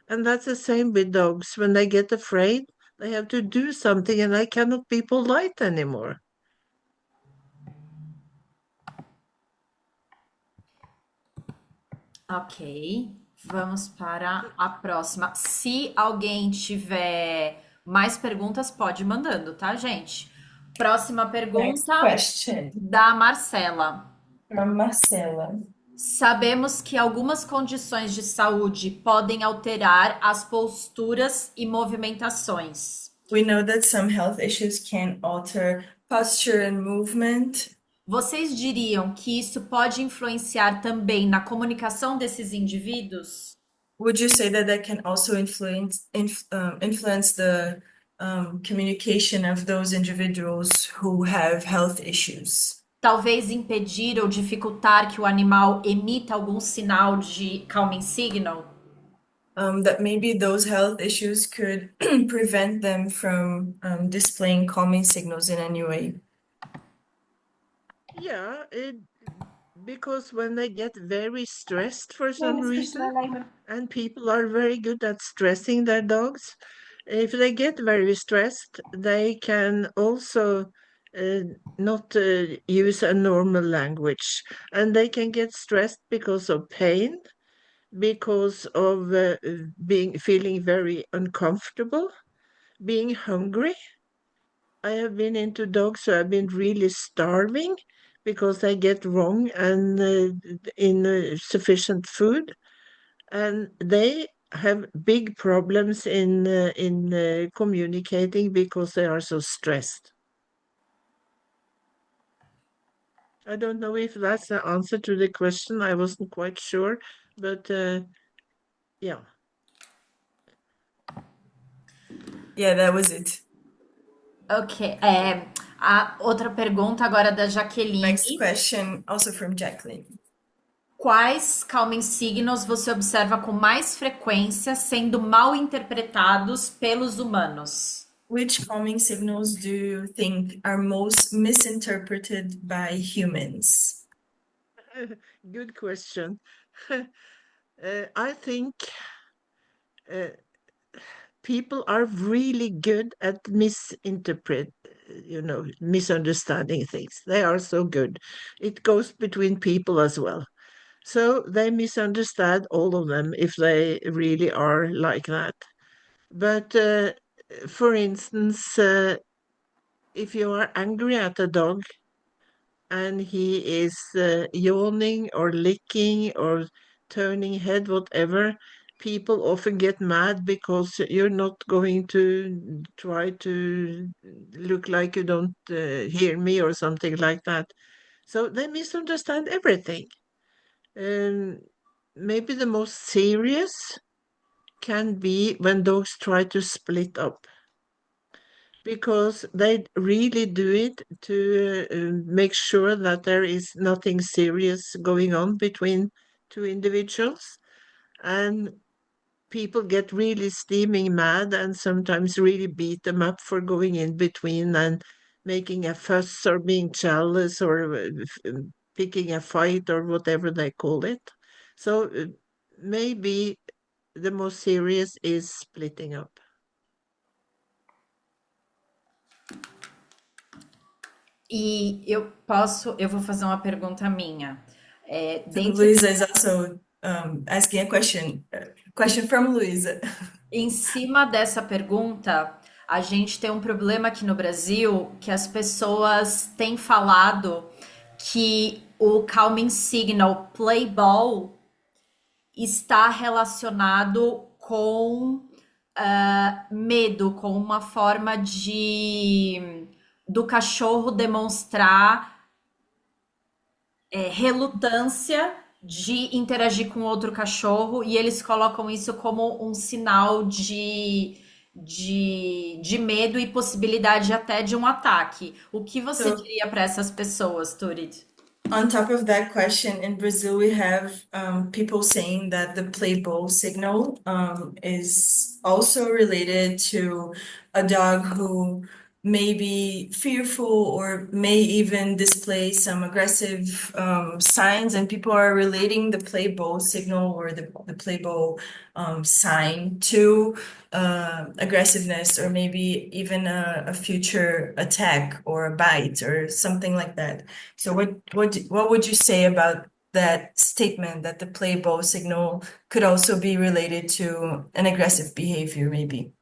And that's the same with dogs. When they get afraid, they have to do something, and they cannot be polite anymore. Ok, vamos para a próxima. Se alguém tiver mais perguntas, pode ir mandando, tá, gente? Próxima Next pergunta question da Marcela. from Marcela. Sabemos que algumas condições de saúde podem alterar as posturas e movimentações. We know that some health issues can alter posture and movement. Vocês diriam que isso pode influenciar também na comunicação desses indivíduos? Would you say that that can also influence the communication of those individuals who have health issues? Talvez impedir ou dificultar que o animal emita algum sinal de calming signal? That maybe those health issues could prevent them from displaying calming signals in any way. Yeah, because when they get very stressed for some reason, and people are very good at stressing their dogs, if they get very stressed, they can also uh, not use a normal language, and they can get stressed because of pain, because of being feeling very uncomfortable, being hungry. I have been into dogs who have been really starving because they get wrong and in sufficient food, and they have big problems in communicating because they are so stressed. I don't know if that's the answer to the question. I wasn't quite sure, but yeah. Yeah, that was it. Ok. A outra pergunta agora da Jaqueline. Next question, also from Jacqueline. Quais calming signals você observa com mais frequência sendo mal interpretados pelos humanos? Which calming signals do you think are most misinterpreted by humans? Good question. I think uh, people are really good at misunderstanding things. They are so good. It goes between people as well. So they misunderstand all of them if they really are like that. But for instance, if you are angry at a dog and he is yawning or licking or turning head, whatever, people often get mad because you're not going to try to look like you don't hear me or something like that. So they misunderstand everything. Um, Maybe the most serious can be when dogs try to split up because they really do it to make sure that there is nothing serious going on between two individuals. And people get really steaming mad and sometimes really beat them up for going in between and making a fuss or being jealous or picking a fight or whatever they call it. So maybe the most serious is splitting up. E eu vou fazer uma pergunta minha. So Dentro Luiza is also asking a question from Luiza. Em cima dessa pergunta, a gente tem um problema aqui no Brasil que as pessoas têm falado que o calming signal play ball está relacionado com medo, com uma forma de do cachorro demonstrar relutância de interagir com outro cachorro e eles colocam isso como um sinal de medo e possibilidade até de um ataque. O que você So, diria para essas pessoas, Turid? on top of that question, in Brazil, we have people saying that the play ball signal is also related to a dog who may be fearful or may even display some aggressive signs, and people are relating the play ball signal or the play ball sign to aggressiveness or maybe even a future attack or a bite or something like that. So what would you say about that statement that the play ball signal could also be related to an aggressive behavior, maybe?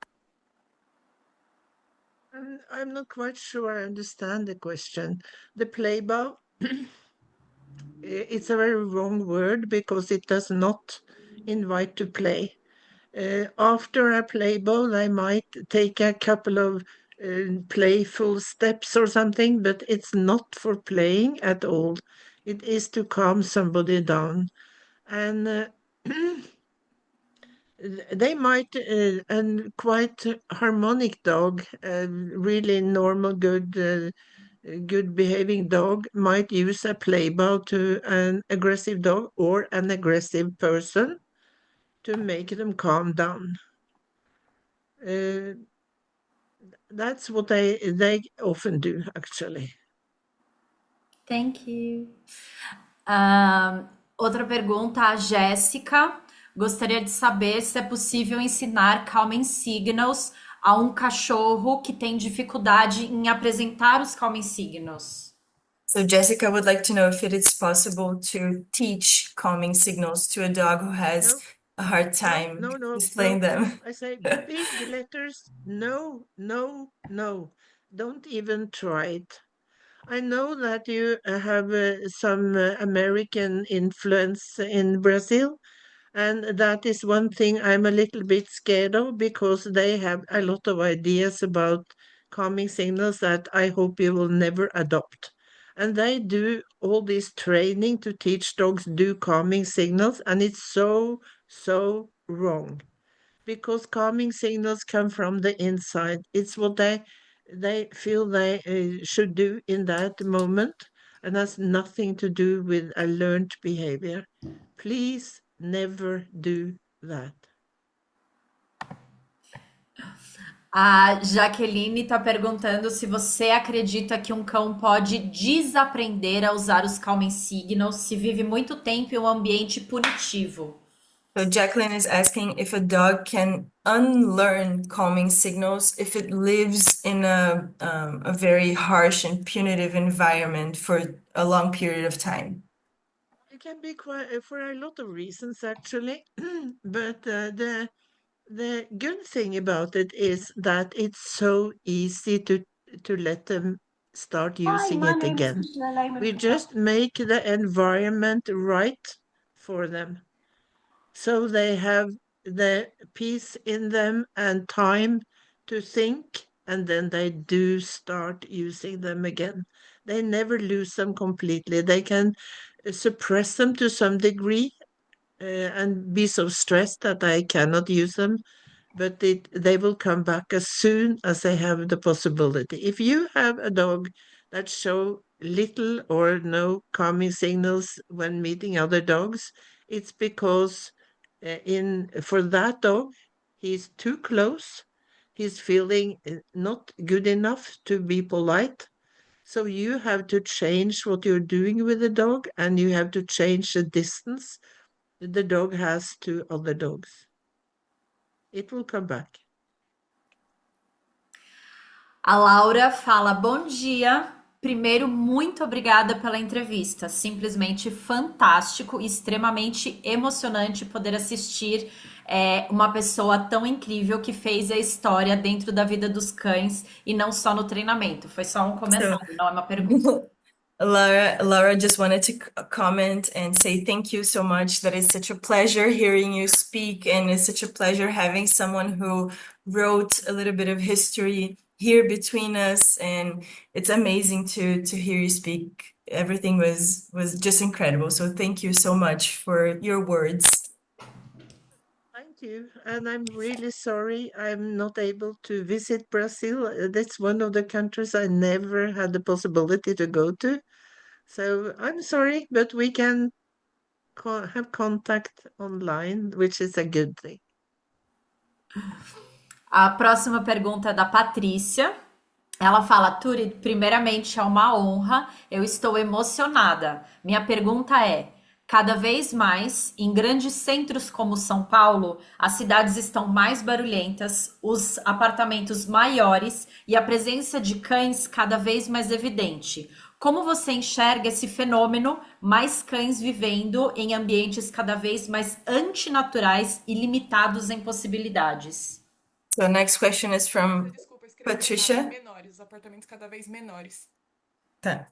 I'm not quite sure I understand the question. The playbow, it's a very wrong word because it does not invite to play. After a playbow, they might take a couple of playful steps or something, but it's not for playing at all. It is to calm somebody down. And they might, and quite harmonic dog, really normal, good behaving dog might use a play bow to an aggressive dog or an aggressive person to make them calm down. That's what they often do, actually. Thank you. Outra pergunta, a Jéssica gostaria de saber se é possível ensinar calming signals a um cachorro que tem dificuldade em apresentar os calming signals. So Jessica would like to know if it is possible to teach calming signals to a dog who has No, a hard time no. displaying them. I say big letters, no. Don't even try it. I know that you have some American influence in Brazil, and that is one thing I'm a little bit scared of because they have a lot of ideas about calming signals that I hope you will never adopt. And they do all this training to teach dogs do calming signals, and it's so wrong because calming signals come from the inside. It's what they feel they should do in that moment, and has nothing to do with a learned behavior. Please never do that. A Jaqueline está perguntando se você acredita que um cão pode desaprender a usar os calming signals se vive muito tempo em um ambiente punitivo. So Jacqueline is asking if a dog can unlearn calming signals if it lives in a very harsh and punitive environment for a long period of time. It can be quite for a lot of reasons, actually, but the good thing about it is that it's so easy to let them start using it again. We just make the environment right for them, so they have the peace in them and time to think, and then they do start using them again. They never lose them completely. They can suppress them to some degree and be so stressed that they cannot use them, but they will come back as soon as they have the possibility. If you have a dog that show little or no calming signals when meeting other dogs, it's because for that dog, he's too close. He's feeling not good enough to be polite. So you have to change what you're doing with the dog, and you have to change the distance the dog has to other dogs. It will come back. A Laura fala: Bom dia. Primeiro, muito obrigada pela entrevista. Simplesmente fantástico e extremamente emocionante poder assistir uma pessoa tão incrível que fez a história dentro da vida dos cães e não só no treinamento. Foi só um comentário, não é uma pergunta. Laura just wanted to comment and say thank you so much. That is such a pleasure hearing you speak, and it's such a pleasure having someone who wrote a little bit of history here between us, and it's amazing to hear you speak. Everything was just incredible. So thank you so much for your words. Thank you. And I'm really sorry I'm not able to visit Brazil. That's one of the countries I never had the possibility to go to. So I'm sorry, but we can have contact online, which is a good thing. A próxima pergunta é da Patrícia. Ela fala: Turid, primeiramente é uma honra, eu estou emocionada. Minha pergunta é: cada vez mais, em grandes centros como São Paulo, as cidades estão mais barulhentas, os apartamentos maiores e a presença de cães cada vez mais evidente. Como você enxerga esse fenômeno, mais cães vivendo em ambientes cada vez mais antinaturais e limitados em possibilidades? So next question is from Desculpa, escrevi Patricia. errado, menores, apartamentos cada vez menores. Tá.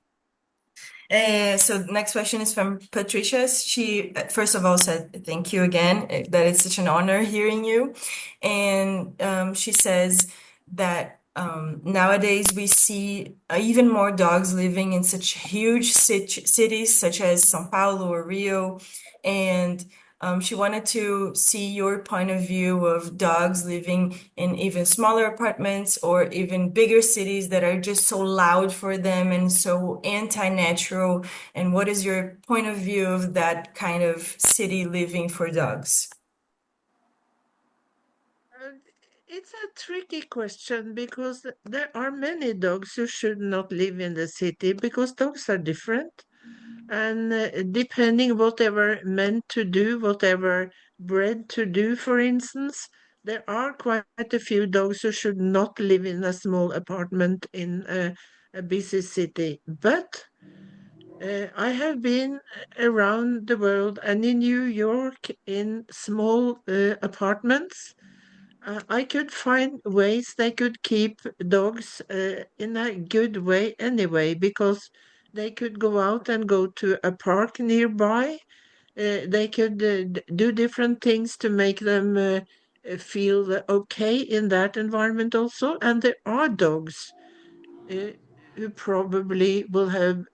So next question is from Patricia. She first of all said thank you again, that it's such an honor hearing you. And she says that nowadays we see even more dogs living in such huge cities such as São Paulo or Rio. And she wanted to see your point of view of dogs living in even smaller apartments or even bigger cities that are just so loud for them and so anti-natural. And what is your point of view of that kind of city living for dogs? It's a tricky question because there are many dogs who should not live in the city because dogs are different. And depending whatever meant to do, whatever bred to do, for instance, there are quite a few dogs who should not live in a small apartment in a busy city. But I have been around the world and in New York in small apartments. I could find ways they could keep dogs in a good way anyway, because they could go out and go to a park nearby. They could do different things to make them feel okay in that environment also. And there are dogs uh, who probably will have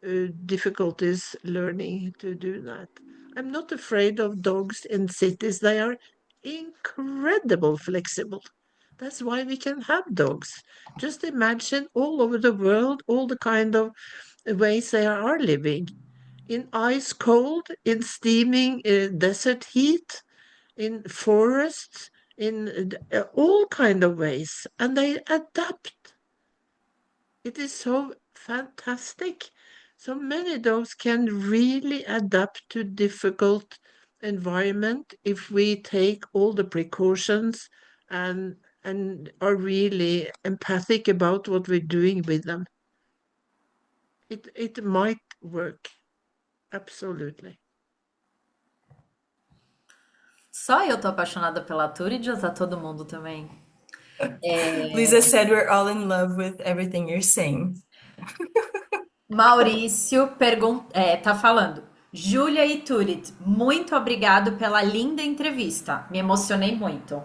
difficulties learning to do that. I'm not afraid of dogs in cities. They are incredible flexible. That's why we can have dogs. Just imagine all over the world, all the kind of ways they are living. In ice cold, in steaming desert heat, in forests, in all kind of ways, and they adapt. It is so fantastic. So many dogs can really adapt to difficult environment if we take all the precautions and are really empathic about what we're doing with them. It might work. Absolutely. Só eu tô apaixonada pela Turid ou tá todo mundo também? Luiza said we're all in love with everything you're saying. Maurício tá falando. Júlia e Turid, muito obrigado pela linda entrevista. Me emocionei muito.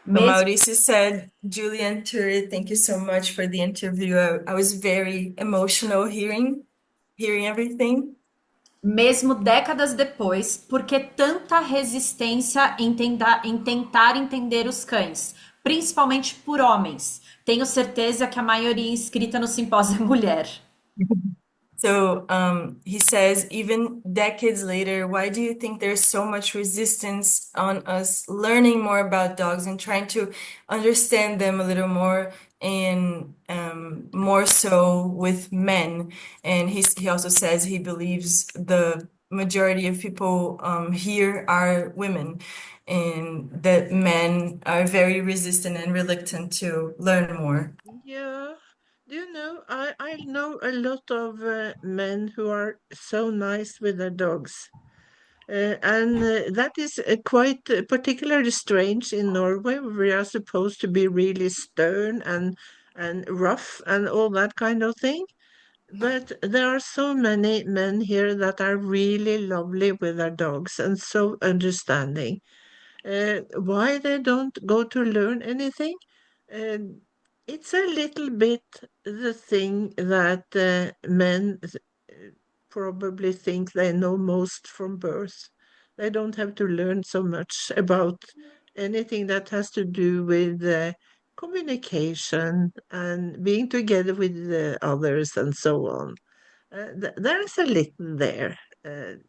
But Mesmo, Mauricio said, Julian Turid, thank you so much for the interview. I was very emotional hearing everything. mesmo décadas depois, por que tanta resistência em tentar entender os cães, principalmente por homens? Tenho certeza que a maioria inscrita no simpósio é mulher. So he says, even decades later, why do you think there's so much resistance on us learning more about dogs and trying to understand them a little more, and more so with men? And he also says he believes the majority of people here are women, and that men are very resistant and reluctant to learn more. Yeah. Do you know, I know a lot of men who are so nice with their dogs. And that is quite particularly strange in Norway, where we are supposed to be really stern and rough and all that kind of thing. But there are so many men here that are really lovely with their dogs and so understanding. Why they don't go to learn anything? Uh, it's a little bit the thing that men probably think they know most from birth. They don't have to learn so much about anything that has to do with communication and being together with others and so on. There's a little there. But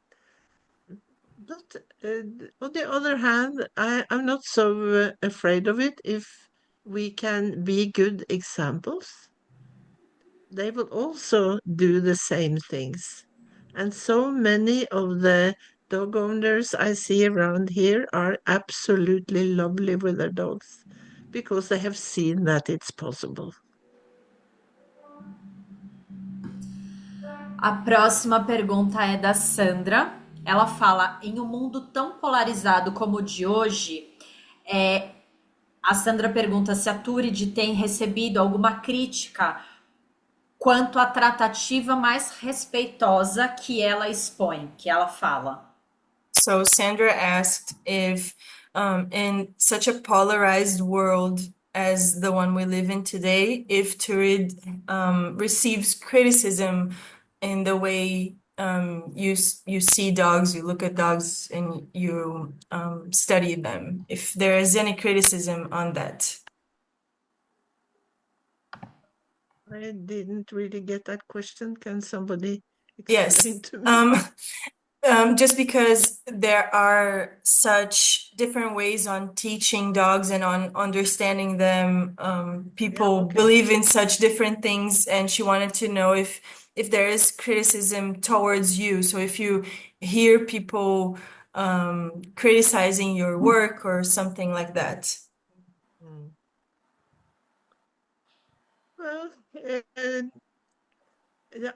on the other hand, I'm not so afraid of it if we can be good examples. They will also do the same things. And so many of the dog owners I see around here are absolutely lovely with their dogs because they have seen that it's possible. A próxima pergunta é da Sandra. Ela fala: em um mundo tão polarizado como o de hoje, a Sandra pergunta se a Turid tem recebido alguma crítica quanto à tratativa mais respeitosa que ela expõe, que ela fala. So Sandra asked if, in such a polarized world as the one we live in today, if Turid receives criticism in the way you see dogs, you look at dogs, and you study them. If there is any criticism on that. I didn't really get that question. Can somebody Yes. explain to me? Just because there are such different ways on teaching dogs and on understanding them, people okay. believe in such different things, and she wanted to know if there is criticism towards you. So if you hear people criticizing your work or something like that. Mm. Well,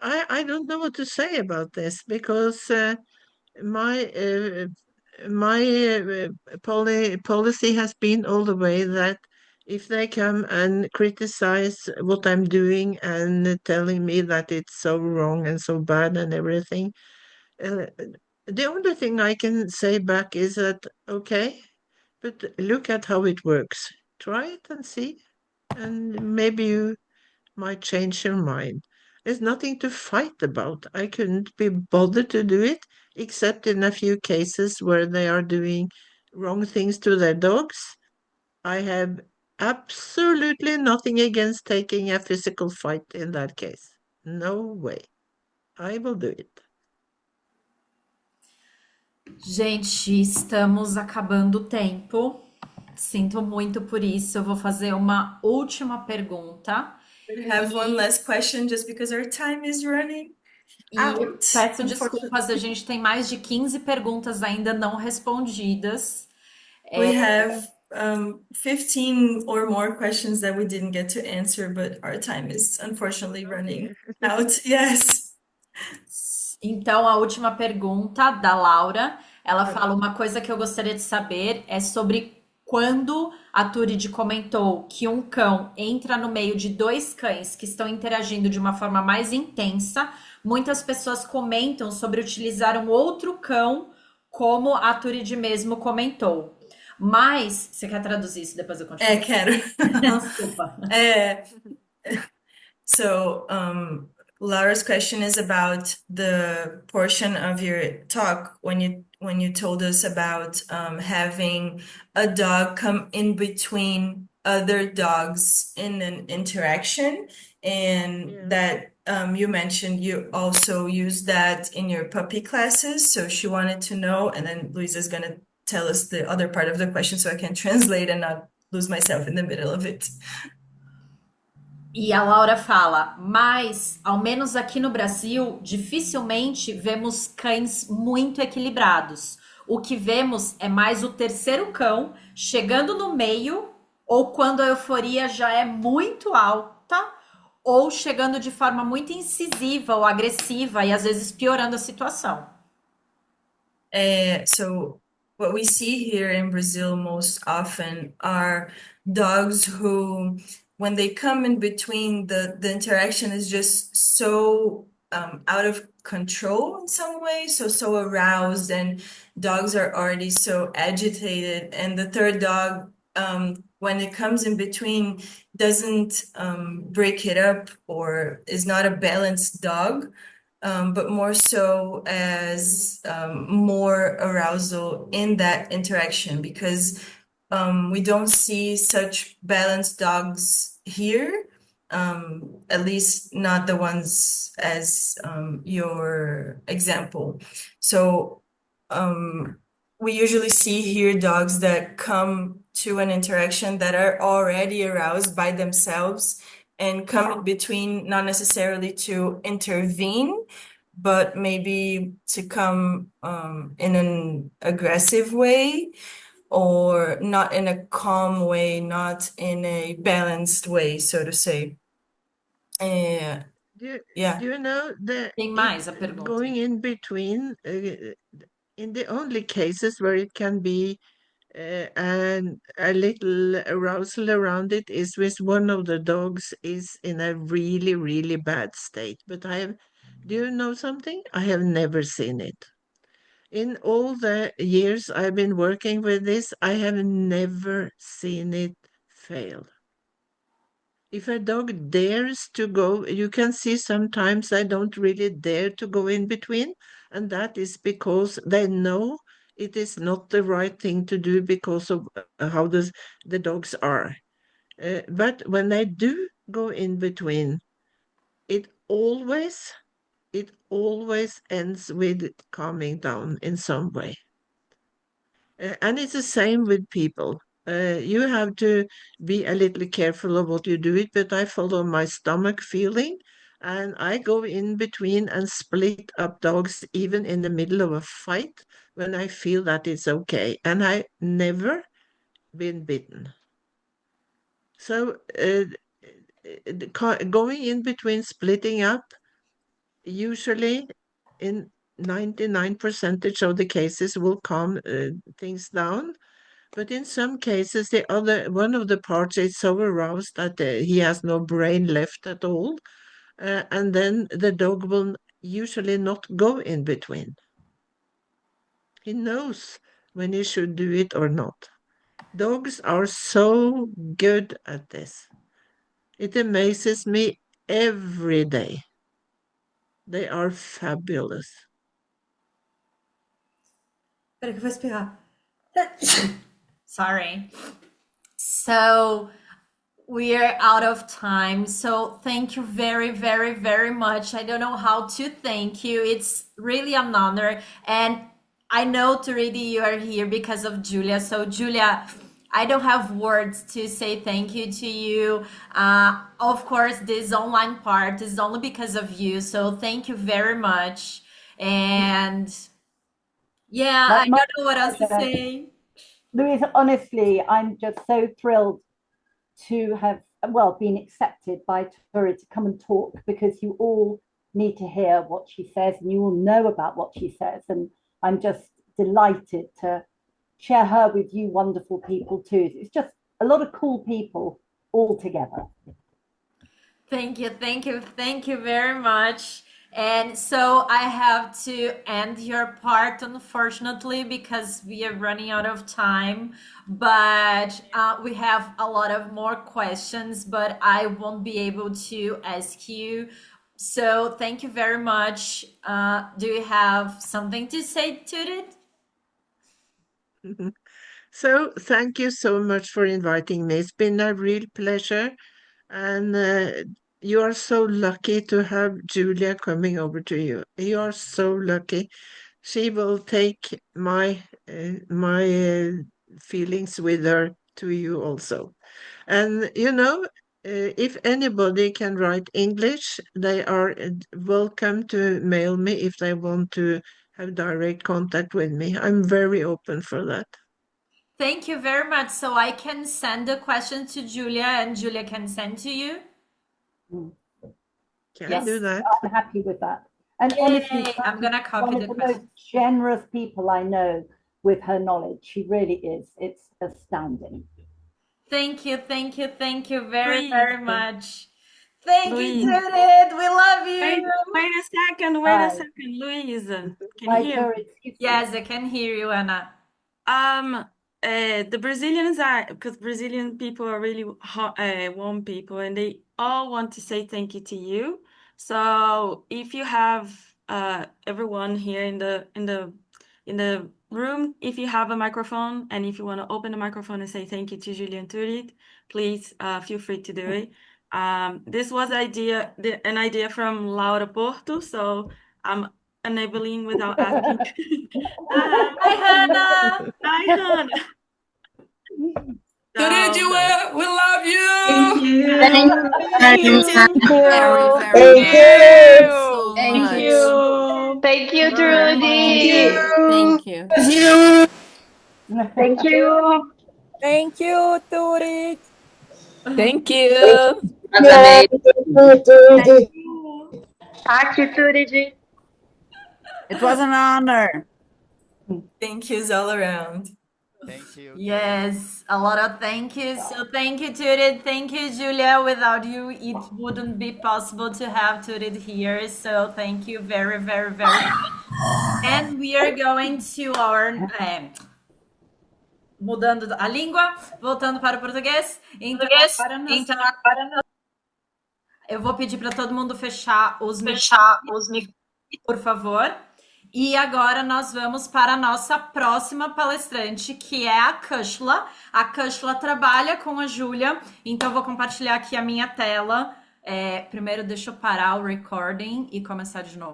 I don't know what to say about this because my policy has been all the way that if they come and criticize what I'm doing and telling me that it's so wrong and so bad and everything, the only thing I can say back is that, okay, but look at how it works. Try it and see, and maybe you might change your mind. There's nothing to fight about. I couldn't be bothered to do it, except in a few cases where they are doing wrong things to their dogs. I have absolutely nothing against taking a physical fight in that case. No way. I will do it. Gente, estamos acabando o tempo. Sinto muito por isso. Eu vou fazer uma última pergunta. We have one last question just because our time is running E out, peço desculpas, a unfortunately. gente tem mais de 15 perguntas ainda não respondidas. We have 15 or more questions that we didn't get to answer, but our time is unfortunately running out. Yes. Então, a última pergunta da Laura, ela fala uma coisa que eu gostaria de saber é sobre quando a Turid comentou que um cão entra no meio de dois cães que estão interagindo de uma forma mais intensa, muitas pessoas comentam sobre utilizar um outro cão, como a Turid mesmo comentou. Mas, você quer traduzir isso? Depois eu continuo. Quero. Desculpa. So, Laura's question is about the portion of your talk when you told us about having a dog come in between other dogs in an interaction, and Yeah. that you mentioned you also use that in your puppy classes. So she wanted to know, and then Luiza's gonna tell us the other part of the question so I can translate and not lose myself in the middle of it. E a Laura fala, mas ao menos aqui no Brasil, dificilmente vemos cães muito equilibrados. O que vemos é mais o terceiro cão chegando no meio, ou quando a euforia já é muito alta, ou chegando de forma muito incisiva ou agressiva e às vezes piorando a situação. So what we see here in Brazil most often are dogs who, when they come in between, the interaction is just so out of control in some way, so aroused, and dogs are already so agitated, and the third dog, when it comes in between, doesn't break it up or is not a balanced dog. But more so as more arousal in that interaction, because we don't see such balanced dogs here, at least not the ones as your example. So we usually see here dogs that come to an interaction that are already aroused by themselves and come in between, not necessarily to intervene, but maybe to come in an aggressive way, or not in a calm way, not in a balanced way, so to say. Do Yeah. you know Tem mais a pergunta. going in between in the only cases where it can be and a little arousal around it is with one of the dogs is in a really, really bad state. But do you know something? I have never seen it. In all the years I've been working with this, I have never seen it fail. If a dog dares to go, you can see sometimes they don't really dare to go in between, and that is because they know it is not the right thing to do because of how the dogs are. But when they do go in between, it always ends with calming down in some way. And it's the same with people. You have to be a little careful of what you do it, but I follow my stomach feeling and I go in between and split up dogs even in the middle of a fight when I feel that it's okay. And I never been bitten. So going in between, splitting up, usually in 99% of the cases will calm things down. But in some cases, one of the parts is so aroused that he has no brain left at all, and then the dog will usually not go in between. He knows when he should do it or not. Dogs are so good at this. It amazes me every day. They are fabulous. Peraí que eu vou espirrar. Sorry. So We are out of time. So thank you very, very, very much. I don't know how to thank you. It's really an honor. And I know, Turidi, you are here because of Julia. So, Julia, I don't have words to say thank you to you. Of course, this online part is only because of you. So, thank you very much. And yeah, I My don't know what else to pleasure. say. Luiza, honestly, I'm just so thrilled to have, well, been accepted by Turid to come and talk, because you all need to hear what she says and you all know about what she says. And I'm just delighted to share her with you wonderful people too. It's just a lot of cool people all together. Thank you, thank you, thank you very much. And so I have to end your part, unfortunately, because we are running out of time. But we have a lot of more questions, but I won't be able to ask you. So thank you very much. Do you have something to say to it? So thank you so much for inviting me. It's been a real pleasure, and you are so lucky to have Julia coming over to you. You are so lucky. She will take my feelings with her to you also. And if anybody can write English, they are welcome to mail me if they want to have direct contact with me. I'm very open for that. Thank you very much. So I can send the question to Julia and Julia can send to you. Can Yes. do that. I'm happy with that. And Yay, honestly, I'm gonna copy one the of the question. most generous people I know with her knowledge. She really is. It's astounding. Thank you, thank you, thank you very, very Luiza, much. Thank you, Luiza. Judith. We love Wait, you. wait a second, Bye. Luiza. Can you Bye, hear Turid. me? Excuse me. Yes, I can hear you, Anna. The Brazilians are, because Brazilian people are really warm people, and they all want to say thank you to you. So if you have everyone here in the room, if you have a microphone and if you want to open the microphone and say thank you to Julia and Turid, please feel free to do it. This was an idea from Laura Porto, so I'm enabling without asking. Hi, Hannah. Hi, Hannah. Turid, So, we love thank you. you. Thank you. Very, Thank very you. much. Thank you. So Thank much. you. Thank you, Thank Trudy. you. Thank you. Thank you. Thank you, Turid. Thank you. Was amazing. Thank you. Thank you, Trudy. It was an honor. Thank yous all around. Thank you. Yes, a lot of thank yous. So thank you, Turid. Thank you, Julia. Without you, it wouldn't be possible to have Turid here. So thank you very, very, very much. And we are going to our mudando a língua, voltando para o português. Então, agora nós eu vou pedir para todo mundo fechar os microfones, por favor. E agora nós vamos para a nossa próxima palestrante, que é a Kushla. A Kushla trabalha com a Júlia, então eu vou compartilhar aqui a minha tela. Primeiro, deixa eu parar o recording e começar de novo.